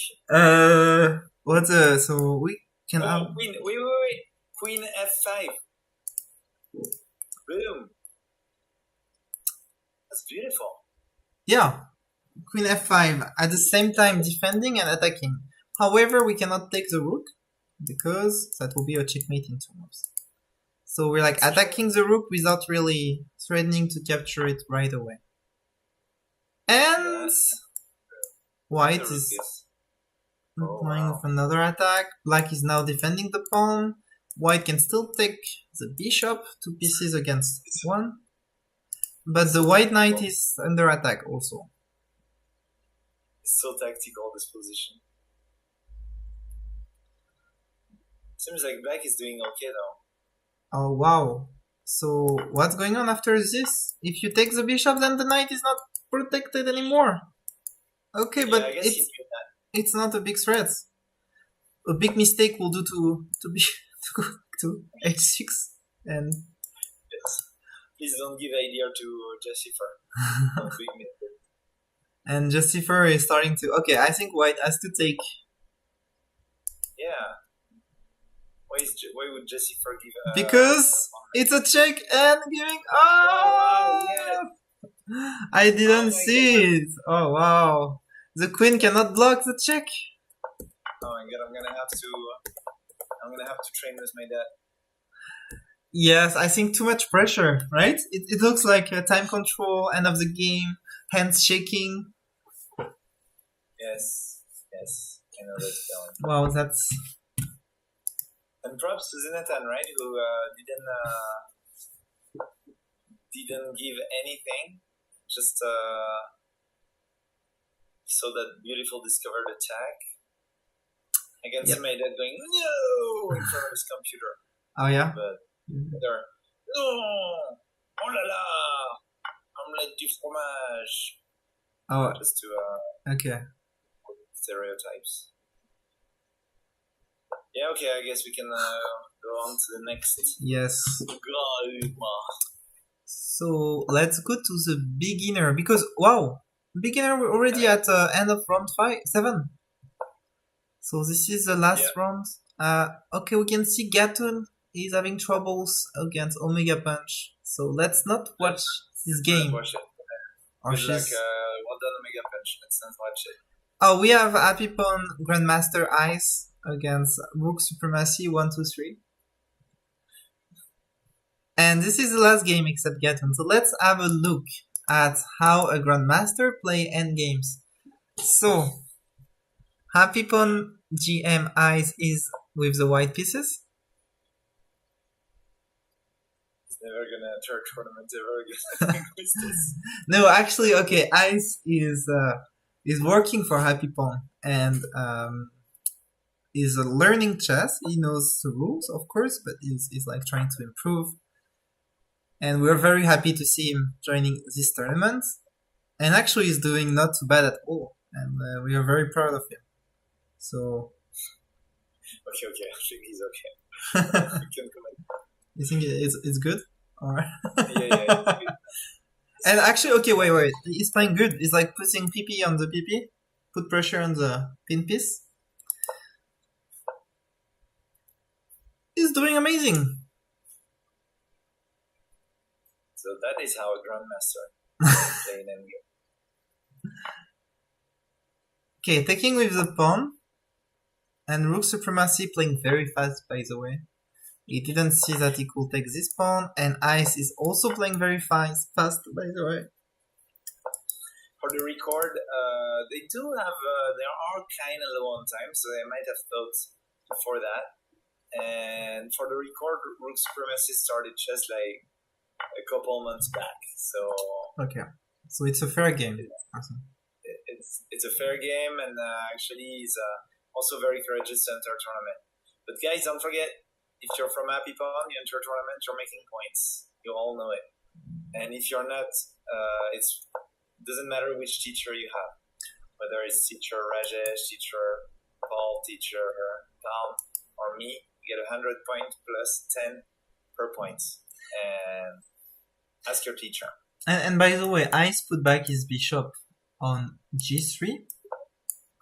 So we can have... Wait. Queen f5. Boom. That's beautiful. Yeah. Queen f5, at the same time defending and attacking. However, we cannot take the rook, because that will be a checkmate in 2 moves. So we're like attacking the rook without really threatening to capture it right away. And white is playing with another attack. Black is now defending the pawn. White can still take the bishop 2 pieces against 1. But the white knight is under attack also. It's so tactical, this position. Seems like black is doing okay though. Oh wow. So what's going on after this? If you take the bishop, then the knight is not protected anymore. Okay, but it's not a big threat. A big mistake will do to go to h6 and... Yes. Please don't give idea to Jessifer. Big mistake. And Jessifer is starting to... Okay, I think white has to take... Yeah. Why would Jessifer give a... Because it's a check and giving... Oh! Yeah. I didn't see it. Oh, wow. The queen cannot block the check. Oh my god, I'm gonna have to train with my dad. Yes, I think too much pressure, right? It looks like time control, end of the game, hands shaking. Yes, I know that feeling. Wow, that's... And props to Zenatan, right? Who didn't give anything. Just saw that beautiful discovered attack. I can see my dad going, no, in front of his computer. Oh yeah? But they're, no, oh la la, omelette du fromage. Oh, just to okay. Stereotypes. Yeah, okay, I guess we can go on to the next. Yes. So let's go to the beginner, because wow, beginner, we're already at end of round 7. So this is the last round. Okay, we can see Gatun is having troubles against Omega Punch. So let's not watch this game. Watch it. Or Good luck. she's... Well done, Omega Punch. Let's not watch it. Oh, we have Happy Pon Grandmaster Ice against Rook Supremacy 1-2-3. And this is the last game except Gatun. So let's have a look at how a Grandmaster play endgames. So, Happy Pon GM Ice is with the white pieces. He's never gonna enter a tournament ever again. What's this? No, actually, okay, Ice is working for Happy Pon and is learning chess. He knows the rules, of course, but he's like trying to improve. And we're very happy to see him joining this tournament. And actually, he's doing not too bad at all. And we are very proud of him. So. Okay. I think he's okay. You can comment. You think it's good? Or... Yeah. And actually, okay, wait. He's playing good. He's like putting PP on the PP. Put pressure on the pin piece. He's doing amazing. So that is how a grandmaster play an endgame. Okay, taking with the pawn. And Rook Supremacy playing very fast, by the way. He didn't see that he could take this pawn. And Ice is also playing very fast, by the way. For the record, they do have, they are kind of low on time, so they might have thought before that. And for the record, Rook Supremacy started chess like a couple months back, so... Okay, so it's a fair game. It's a fair game, and actually he's also very courageous to enter a tournament. But guys, don't forget, if you're from Happy Pon, you enter a tournament, you're making points. You all know it. And if you're not, it doesn't matter which teacher you have. Whether it's teacher Rajesh, teacher Paul, teacher Tom, or me, you get 100 points plus 10 per point. And ask your teacher. And by the way, Ice put back his bishop on g3,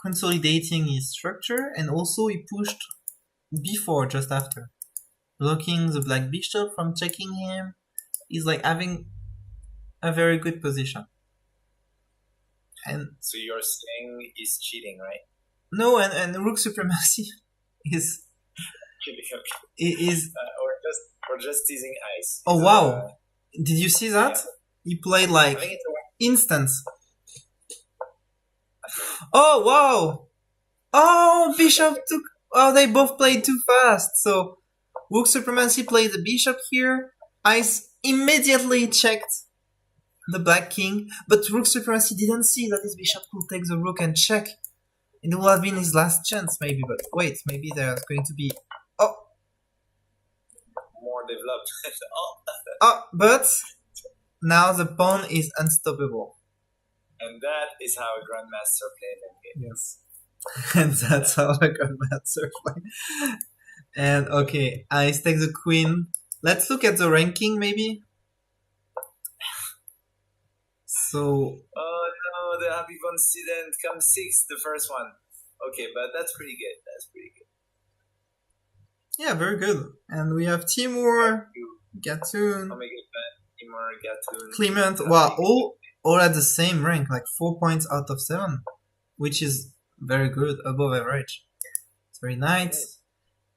consolidating his structure, and also he pushed b4 just after, blocking the black bishop from checking him. He's like having a very good position. And so you're saying he's cheating, right? No, and Rook Supremacy is we're just teasing Ice. Oh wow! Did you see that? Yeah. He played like instants. Oh wow! Oh, bishop took. Oh, they both played too fast. So Rook Supremacy played the bishop here. Ice immediately checked the black king, but Rook Supremacy didn't see that his bishop could take the rook and check. It would have been his last chance, maybe. But wait, maybe there's going to be more developed. But now the pawn is unstoppable. And that is how a grandmaster plays in game. Yes. And that's how a grandmaster plays. And okay, Ice takes the queen. Let's look at the ranking, maybe. So. Oh no, the Happy Pon student comes 6th, the first one. Okay, but that's pretty good. Yeah, very good. And we have Timur, Gatun, Timur, Gatun, Clement. Wow, all at the same rank, like 4 points out of 7, which is very good, above average. It's very nice.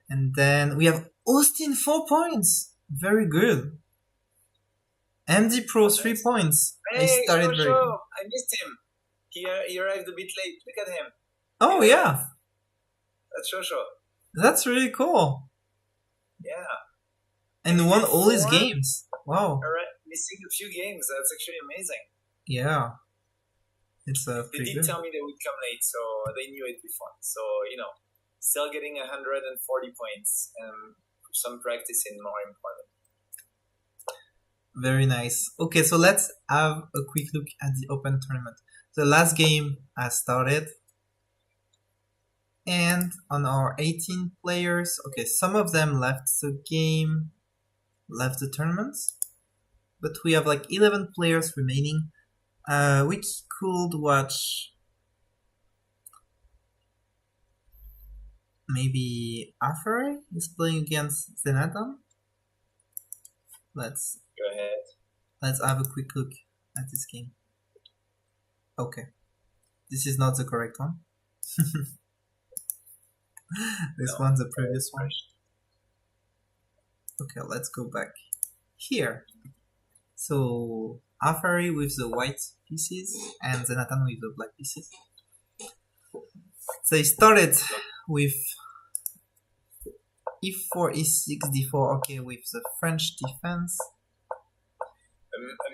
And then we have Austin, 4 points. Very good. MD Pro, 3 points. Hey, I started very good. I missed him. He arrived a bit late. Look at him. Oh, yeah. That's Shosho. That's really cool. Yeah. And won all his games. Wow. Alright, missing a few games. That's actually amazing. Yeah. It's They did tell me they would come late, so they knew it before. So, still getting 140 points and some practicing more important. Very nice. Okay, so let's have a quick look at the open tournament. The last game has started. And on our 18 players, okay, some of them left the game, left the tournament. But we have like 11 players remaining. We could watch maybe Afari is playing against Zenatan. Go ahead. Let's have a quick look at this game. Okay, this is not the correct one. This one's the previous one. Okay, let's go back here. So Afari with the white pieces and Zenatan with the black pieces. They started with e4, e6, d4. Okay, with the French defense.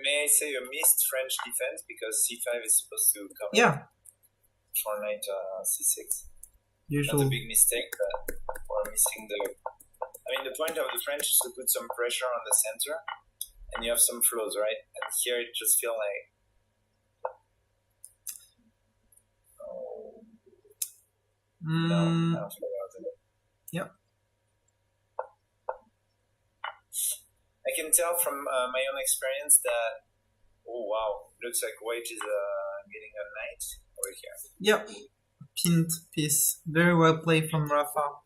May I say a missed French defense because c5 is supposed to come. Yeah. For knight c6. Usual. Not a big mistake, but we're missing the. I mean, the point of the French is to put some pressure on the center, and you have some flows, right? And here it just feels like. Oh. No, I don't feel about it. Yep. I can tell from my own experience that. Oh wow! Looks like white is getting a knight over here. Yep. Pinned piece. Very well played from Rafa.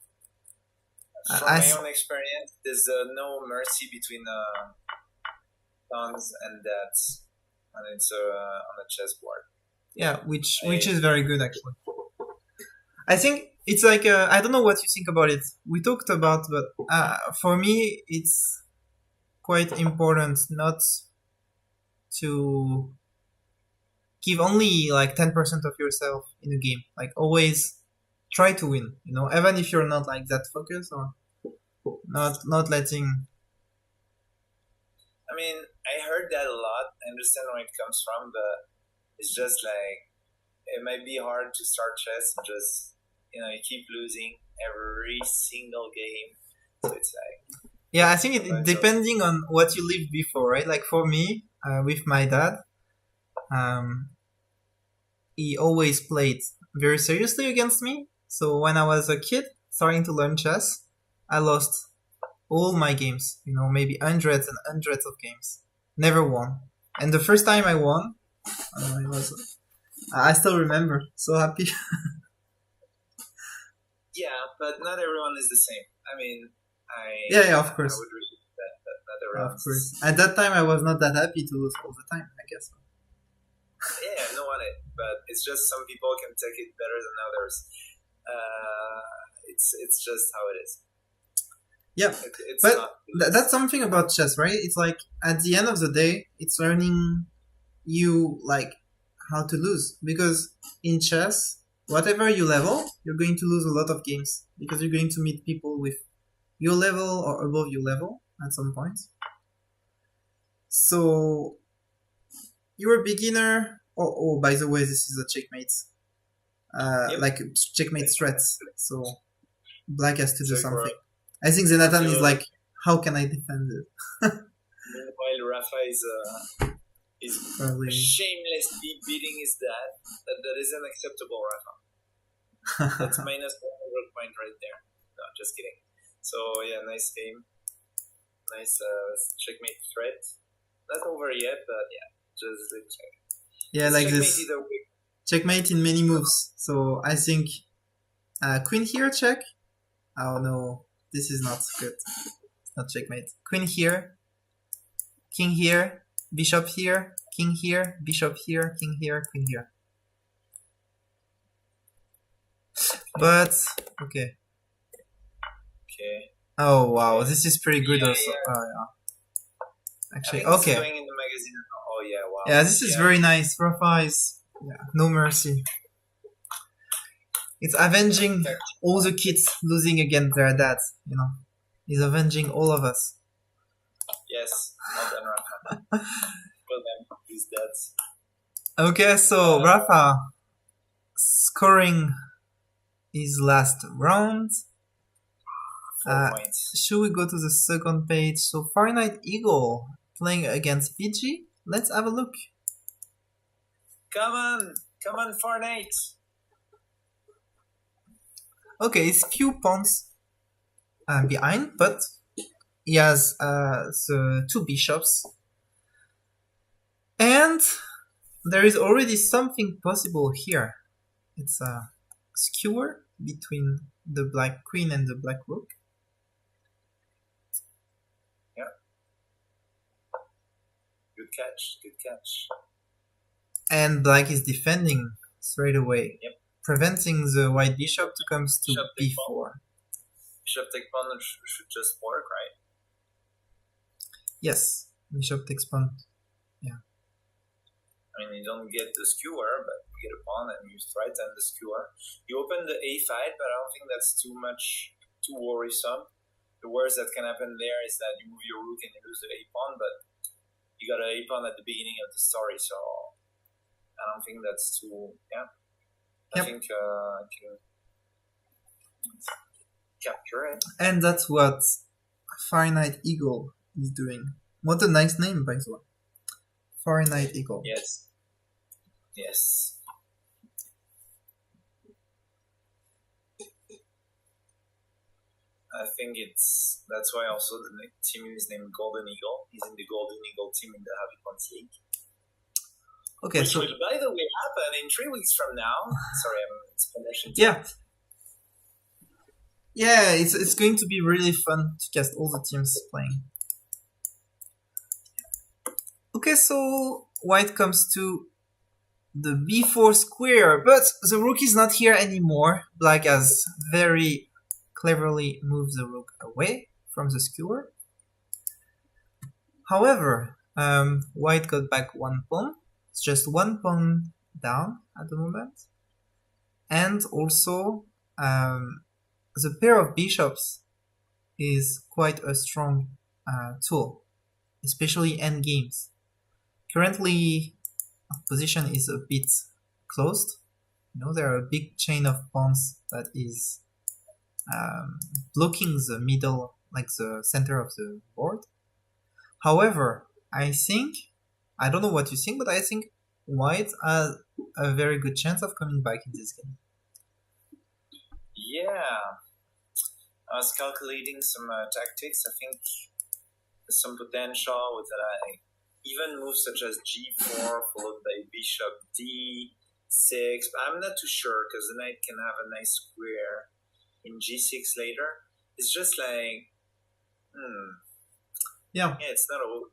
From my own experience, there's no mercy between pawns and that, and it's on the chessboard. Yeah, which is very good actually. I think it's like I don't know what you think about it. We talked about, but for me, it's quite important not to give only like 10% of yourself in a game. Like always try to win, you know, even if you're not like that focused or not letting. I mean, I heard that a lot. I understand where it comes from, but it's just like it might be hard to start chess and just, you know, you keep losing every single game. So it's like. Yeah, I think it depending on what you lived before, right? Like for me, with my dad, he always played very seriously against me. So when I was a kid, starting to learn chess, I lost all my games. You know, maybe hundreds and hundreds of games. Never won. And the first time I won, I still remember. So happy. Yeah, but not everyone is the same. I mean, yeah, of course. I would agree with that, but not everyone. Of course. At that time, I was not that happy to lose all the time, I guess. Yeah, no one it, but it's just some people can take it better than others. It's just how it is. Yeah, but that's something about chess, right? It's like at the end of the day, it's learning you like how to lose, because in chess, whatever you level, you're going to lose a lot of games because you're going to meet people with your level or above your level at some point. So you're a beginner. Oh, by the way, this is a checkmate. Like checkmate threats. So black has to do something. I think Zenatan is like, how can I defend it? Meanwhile, Rafa is shamelessly beating his dad. That is unacceptable, Rafa. That's minus 100 point right there. No, just kidding. So yeah, nice game. Nice checkmate threat. Not over yet, but yeah, just check. Yeah, like this. Checkmate in many moves. So I think queen here check. Oh no, this is not good. It's not checkmate. Queen here, king here, bishop here, king here, bishop here, king here, queen here. But okay. Okay. Oh wow, this is pretty good also. Yeah. Oh yeah. Actually, okay. Going in the magazine. Oh yeah, wow. Yeah, this is very nice. Rafa is no mercy. It's avenging all the kids losing against their dads. You know, he's avenging all of us. Yes, well done, Rafa. Well done, his dads. Okay, so Rafa scoring his last round. 4 points. Should we go to the second page? So Fahrenheit Eagle playing against Fiji. Let's have a look. Come on, Fahrenheit. Okay, it's few pawns behind, but he has the two bishops. And there is already something possible here. It's a skewer between the black queen and the black rook. Yeah. Good catch. Good catch. And black is defending straight away, Yep. preventing the white bishop to come to Bishop take b4. Bishop take pawn should just work, right? Yes, bishop takes pawn. I mean, you don't get the skewer, but you get a pawn and you threaten the skewer. You open the a file, but I don't think that's too worrisome. The worst that can happen there is that you move your rook and you lose the a pawn, but you got an a pawn at the beginning of the story, so I don't think that's too. Yeah, I think I can capture it. And that's what Fahrenheit Eagle is doing. What a nice name, by the way. Fahrenheit Eagle. Yes. Yes. I think that's why also the team is named Golden Eagle. He's in the Golden Eagle team in the Happy Points League. Okay, Which so will, by the way, happen in 3 weeks from now. Sorry, I'm explanation. yeah, it's going to be really fun to cast all the teams playing. Okay, so white comes to the b4 square, but the rook is not here anymore. Black has very cleverly moved the rook away from the skewer. However, white got back one pawn. It's just one pawn down at the moment. And also, the pair of bishops is quite a strong tool, especially endgames. Currently, position is a bit closed. You know, there are a big chain of pawns that is blocking the middle, like the center of the board. However, I don't know what you think, but I think white has a very good chance of coming back in this game. Yeah. I was calculating some tactics. I think there's some potential with even moves such as g4 followed by bishop d6. But I'm not too sure because the knight can have a nice square in g6 later. It's just like, Yeah, it's not a.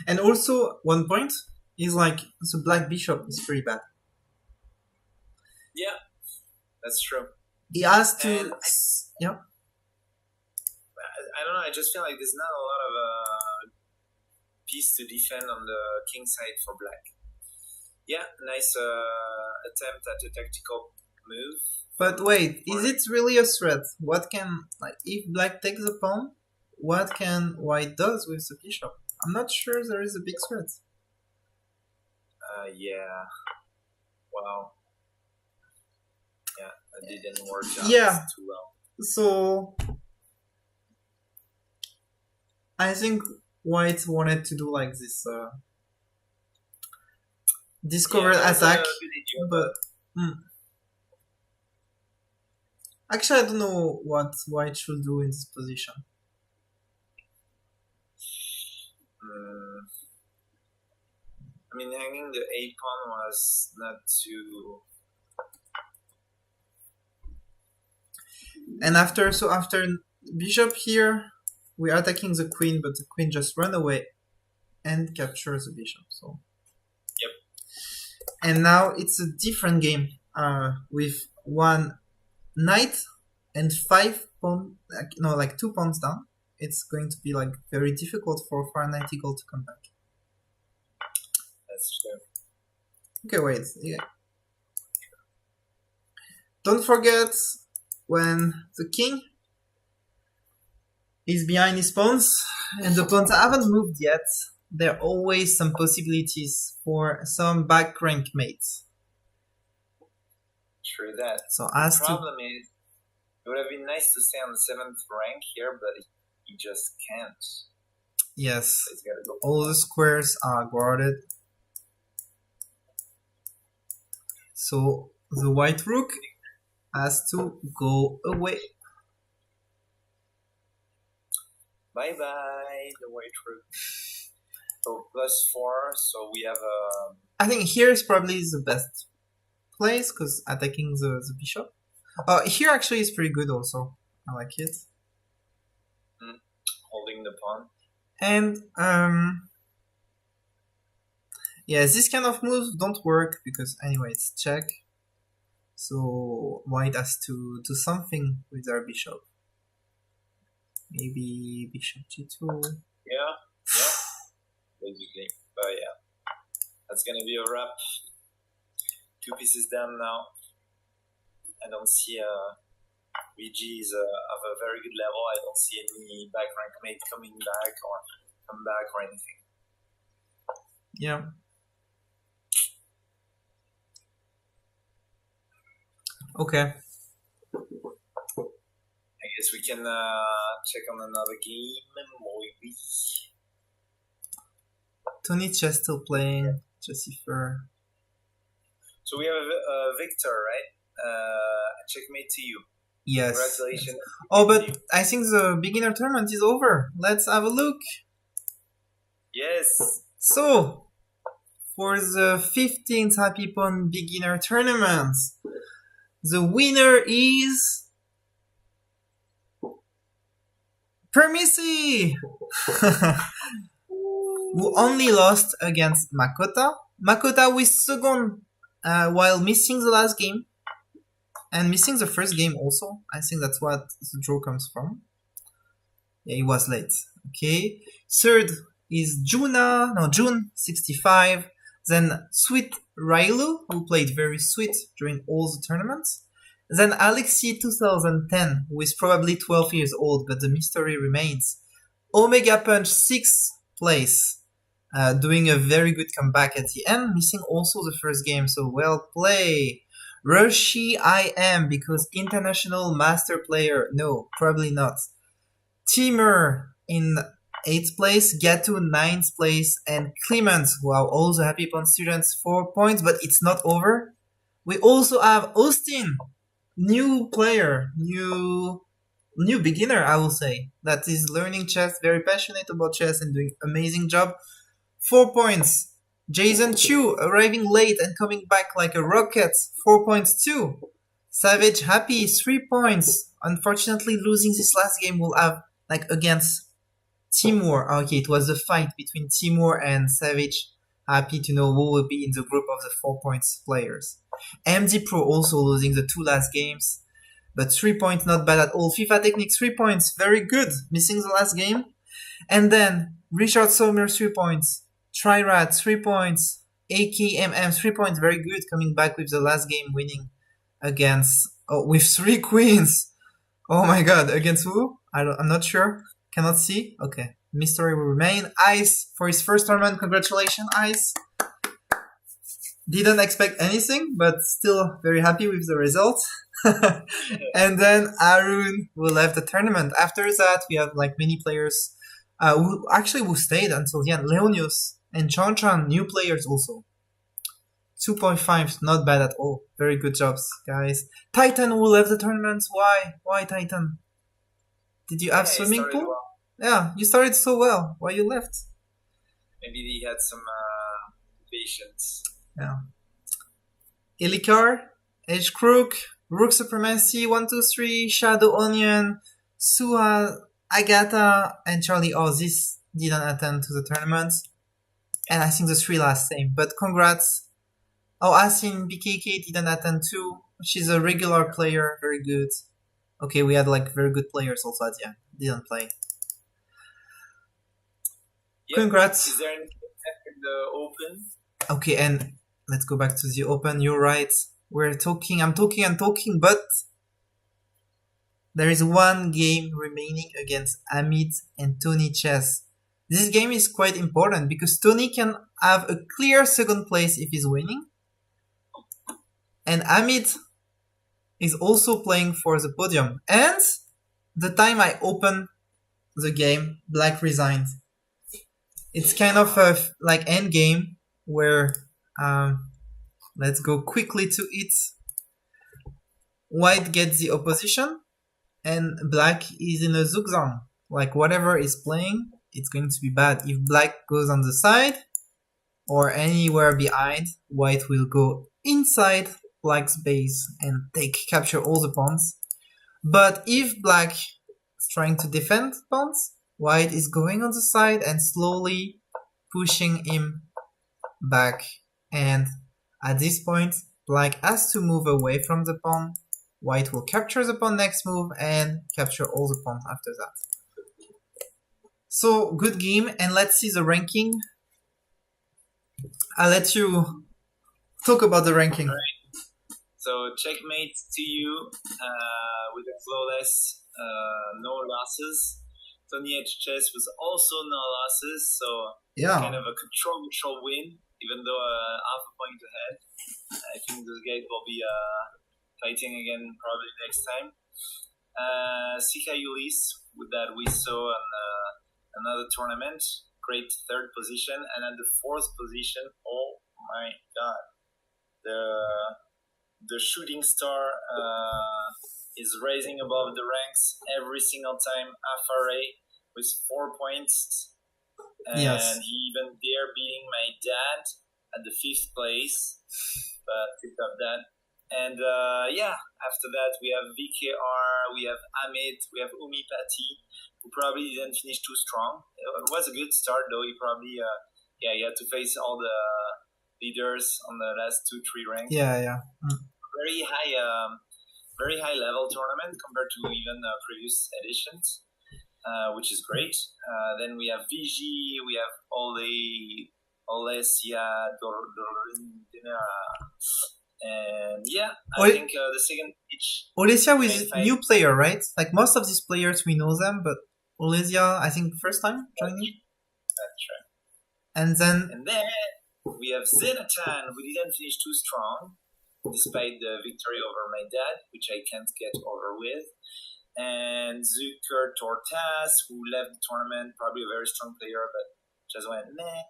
and also one point is like the black bishop is pretty bad. Yeah, that's true. He has to. And Yeah. I don't know. I just feel like there's not a lot of piece to defend on the king side for black. Yeah, nice attempt at a tactical move. But wait, is it really a threat? What can, like, if black takes a pawn, what can white does with the bishop? I'm not sure there is a big threat. Yeah. Wow. Yeah, that didn't work out too well. So I think white wanted to do like this discovered attack, but actually I don't know what white should do in this position. I mean, hanging the a pawn was not too. And after bishop here, we are attacking the queen, but the queen just run away and captures the bishop. So. Yep. And now it's a different game with one knight and 5 pawn, like 2 pawns down. It's going to be like very difficult for Fahrenheit Eagle to come back. That's true. Okay, wait. Yeah. Don't forget, when the king is behind his pawns and the pawns haven't moved yet, there are always some possibilities for some back rank mates. True that. So the problem is, it would have been nice to stay on the 7th rank here, but he just can't. Yes. So he's gotta go. All the squares are guarded. So the white rook has to go away. Bye bye, the white rook. So +4, so we have I think here is probably the best place because attacking the bishop. Here actually is pretty good also. I like it. Holding the pawn. And yeah, this kind of moves don't work because anyway it's check. So white has to do something with our bishop. Maybe bishop g2. Yeah, basically. But yeah, that's gonna be a wrap. 2 pieces down now. I don't see VG is of a very good level. I don't see any back rank mate coming back or come back or anything. Yeah. Okay. I guess we can check on another game, maybe. Tony Chess still playing. Jessifer. So we have Victor, right? Checkmate to you. Yes. Congratulations. Oh, but I think the beginner tournament is over. Let's have a look. Yes. So, for the 15th Happy Pawn beginner tournament, the winner is Permisi, who only lost against Makota. Makota with second while missing the last game and missing the first game also. I think that's what the draw comes from. Yeah, he was late. Okay. Third is June 65. Then Sweet Railu, who played very sweet during all the tournaments. Then Alexi 2010, who is probably 12 years old, but the mystery remains. Omega Punch 6th place, doing a very good comeback at the end, missing also the first game, so well played. Roshi IM, because international master player, no, probably not. Timur in 8th place, Gatu 9th place, and Clement, who are all the Happy Pawn students, 4 points, but it's not over. We also have Austin, new player, new beginner, I will say, that is learning chess, very passionate about chess and doing amazing job. 4 points. Jason Chu, arriving late and coming back like a rocket, 4 points too. Savage Happy, 3 points. Unfortunately, losing this last game will have, like, against Timur. Okay, it was a fight between Timur and Savage. Happy to know who will be in the group of the 4 points players. MD Pro also losing the 2 last games, but 3 points not bad at all. FIFA Technique 3 points, very good, missing the last game. And then Richard Sommer 3 points, Trirat 3 points, AKMM 3 points, very good, coming back with the last game winning against with 3 queens. Oh my god, against who? I'm not sure. Cannot see. Okay, mystery will remain. Ice for his first tournament. Congratulations, Ice. Didn't expect anything, but still very happy with the result. And then Arun who left the tournament. After that, we have like many players who stayed until the end. Leonius and Chanchan, new players also. 2.5, not bad at all. Very good jobs, guys. Titan who left the tournament. Why? Why Titan? Did you have swimming pool? Well. Yeah, you started so well. Why you left? Maybe he had some patience. Yeah. Ilikar, Edge Crook, Rook Supremacy, 123, Shadow Onion, Suha, Agatha, and Charlie. Oh, this didn't attend to the tournament. And I think the 3 last same. But congrats. Oh, Asin BKK didn't attend too. She's a regular player, very good. Okay, we had like very good players also at the end. Didn't play. Yep. Congrats. Is there anything in the open? Okay, and let's go back to the open. You're right. I'm talking, but there is one game remaining against Amit and Tony Chess. This game is quite important because Tony can have a clear second place if he's winning. And Amit is also playing for the podium. And the time I opened the game, Black resigned. It's kind of a like end game where let's go quickly to it. White gets the opposition and Black is in a zugzwang. Like whatever is playing, it's going to be bad. If Black goes on the side or anywhere behind, White will go inside black's base and capture all the pawns. But if black is trying to defend pawns, white is going on the side and slowly pushing him back. And at this point, black has to move away from the pawn. White will capture the pawn next move and capture all the pawns after that. So, good game, and let's see the ranking. I'll let you talk about the ranking. Right. So, checkmate to you with a flawless, no losses. Tony H. Chess was also no losses, so kind of a controversial win, even though half a point ahead. I think those guys will be fighting again probably next time. Sika Ulis, with that we saw on another tournament, great third position, and at the fourth position, oh my god, the shooting star is rising above the ranks every single time. FRA with 4 points, and he even dare beating my dad at the 5th place, but picked up that. And after that we have VKR, we have Amit, we have Umi Pati, who probably didn't finish too strong. It was a good start though. He probably he had to face all the leaders on the last 2-3 ranks. Very high level tournament compared to even previous editions, which is great. Then we have VG, we have Olesia, and I think the second pitch. Olesia is a new player, right? Like most of these players, we know them, but Olesia, I think first time joining. That's right. And then we have Zenatan, who didn't finish too strong, despite the victory over my dad, which I can't get over with. And Zucker Tortas, who left the tournament, probably a very strong player, but just went meh.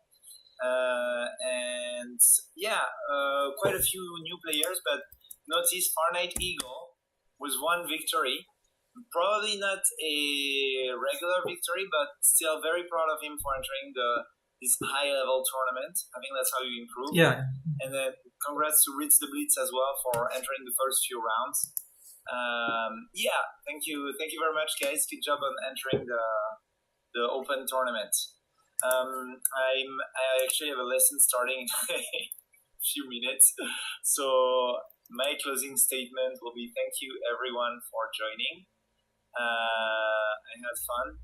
Quite a few new players, but notice Farnight Eagle with 1 victory. Probably not a regular victory, but still very proud of him for entering this high-level tournament. I think that's how you improve. Yeah. And then congrats to Ritz the Blitz as well for entering the first few rounds. Thank you very much, guys. Good job on entering the open tournament. I actually have a lesson starting in a few minutes, so my closing statement will be thank you everyone for joining. I had fun.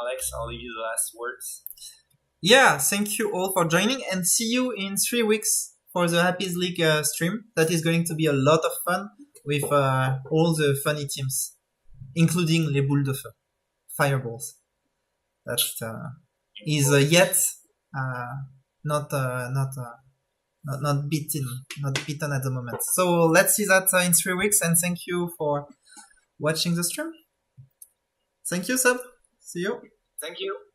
Alex, I'll leave you the last words. Yeah, thank you all for joining, and see you in 3 weeks for the Happy's League stream. That is going to be a lot of fun with all the funny teams, including les boules de feu, fireballs. That is yet not beaten at the moment. So let's see that in 3 weeks, and thank you for watching the stream. Thank you, Seb. See you. Thank you.